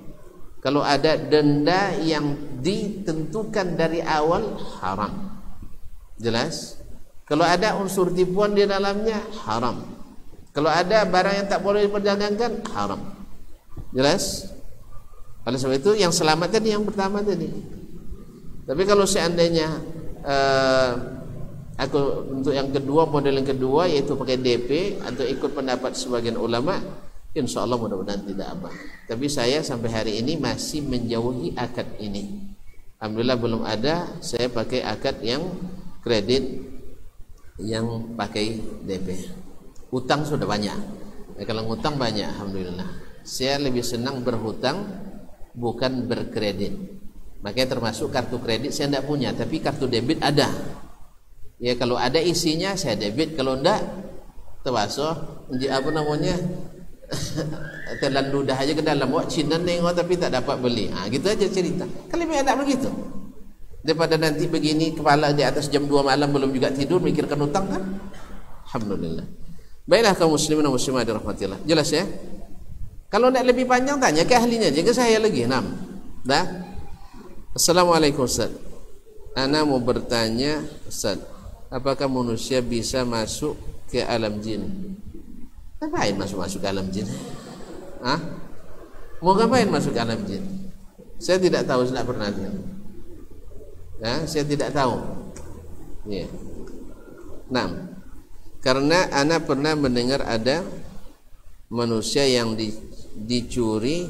Kalau ada denda yang ditentukan dari awal haram. Jelas? Kalau ada unsur tipuan di dalamnya haram. Kalau ada barang yang tak boleh diperdagangkan haram. Jelas? Oleh sebab itu yang selamat tadi yang pertama tadi. Tapi kalau seandainya untuk yang kedua, model yang kedua yaitu pakai DP atau ikut pendapat sebagian ulama, insyaallah mudah-mudahan tidak apa. Tapi saya sampai hari ini masih menjauhi akad ini. Alhamdulillah belum ada. Saya pakai akad yang kredit, yang pakai DP. Utang sudah banyak. Kalau ngutang banyak, alhamdulillah. Saya lebih senang berhutang bukan berkredit. Makanya termasuk kartu kredit saya tidak punya, tapi kartu debit ada. Ya kalau ada isinya saya debit, kalau enggak termasuk telan ludah aja ke dalam, wak Cina nengok tapi tak dapat beli. Gitu aja cerita. Kan lebih enak begitu daripada nanti begini kepala di atas jam 2 malam belum juga tidur mikirkan utang kan. Alhamdulillah. Baiklah kaum muslimin dan muslimat dirahmatillah. Jelas ya? Kalau tidak lebih panjang tanya ke ahlinya, jangan saya lagi. Dah. Assalamualaikum Ustaz. Ana mau bertanya Ustaz, apakah manusia bisa masuk ke alam jin? Ngapain masuk ke alam jin? Mau ngapain masuk ke alam jin? Saya tidak tahu, saya tidak pernah lihat. Saya tidak tahu. Ya. Karena ana pernah mendengar ada manusia yang dicuri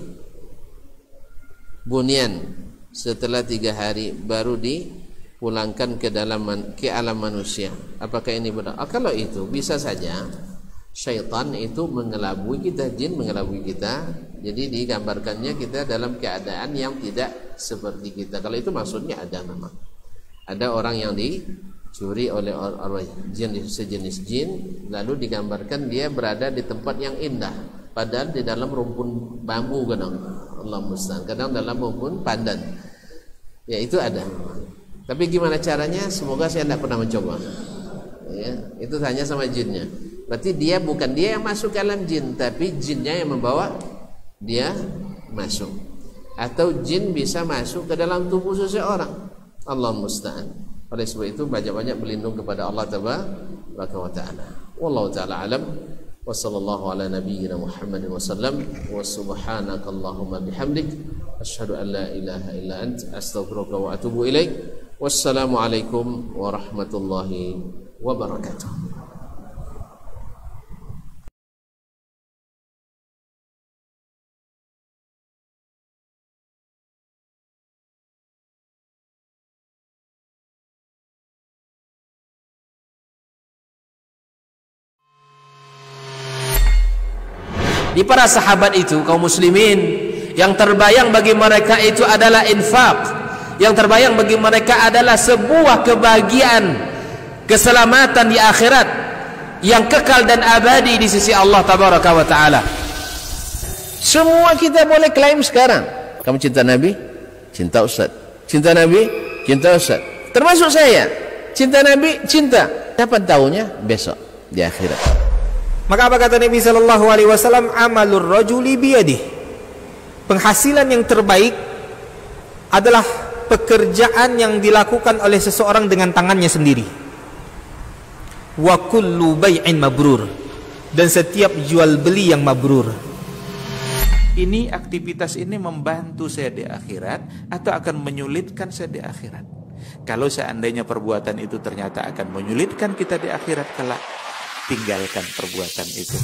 bunian, setelah 3 hari baru dipulangkan ke alam manusia. Apakah ini benar? Kalau itu bisa saja. Syaitan itu mengelabui kita, jin mengelabui kita. Jadi digambarkannya kita dalam keadaan yang tidak seperti kita. Kalau itu maksudnya ada memang. Ada orang yang dicuri oleh orang jin, sejenis jin, lalu digambarkan dia berada di tempat yang indah, padahal di dalam rumpun bambu kadang. Allah musta'an. Kadang dalam rumpun pandan. Ya itu ada. Tapi gimana caranya? Semoga saya tidak pernah mencoba. Ya, itu tanya sama jinnya. Berarti dia bukan dia yang masuk ke alam jin, tapi jinnya yang membawa dia masuk. Atau jin bisa masuk ke dalam tubuh seseorang. Allah musta'an. Oleh sebab itu banyak-banyak berlindung kepada Allah Tabaraka wa Ta'ala. Wallahu ta'ala alam. Wa sallallahu ala nabiyyina Muhammadin wa sallam. Wa subhanakallahumma bihamdik asyhadu an la ilaha illa ant astaghfiruka wa atubu ilaik. Wassalamu alaikum warahmatullahi wabarakatuh. Di para sahabat itu kaum muslimin Yang terbayang bagi mereka itu adalah infak. Yang terbayang bagi mereka adalah sebuah kebahagiaan, keselamatan di akhirat yang kekal dan abadi di sisi Allah Tabaraka wa Ta'ala. Semua kita boleh klaim sekarang. Kamu cinta Nabi? Cinta Ustaz. Cinta Nabi? Cinta Ustaz. Termasuk saya. Cinta Nabi? Cinta. Kapan tahunya? Besok di akhirat. Maka apa kata Nabi SAW? Amalur rajuli biyadih. Penghasilan yang terbaik adalah pekerjaan yang dilakukan oleh seseorang dengan tangannya sendiri. Wa kullu bai'in mabrur. Dan setiap jual beli yang mabrur. Ini aktivitas ini membantu saya di akhirat atau akan menyulitkan saya di akhirat. Kalau seandainya perbuatan itu ternyata akan menyulitkan kita di akhirat kelak, tinggalkan perbuatan itu.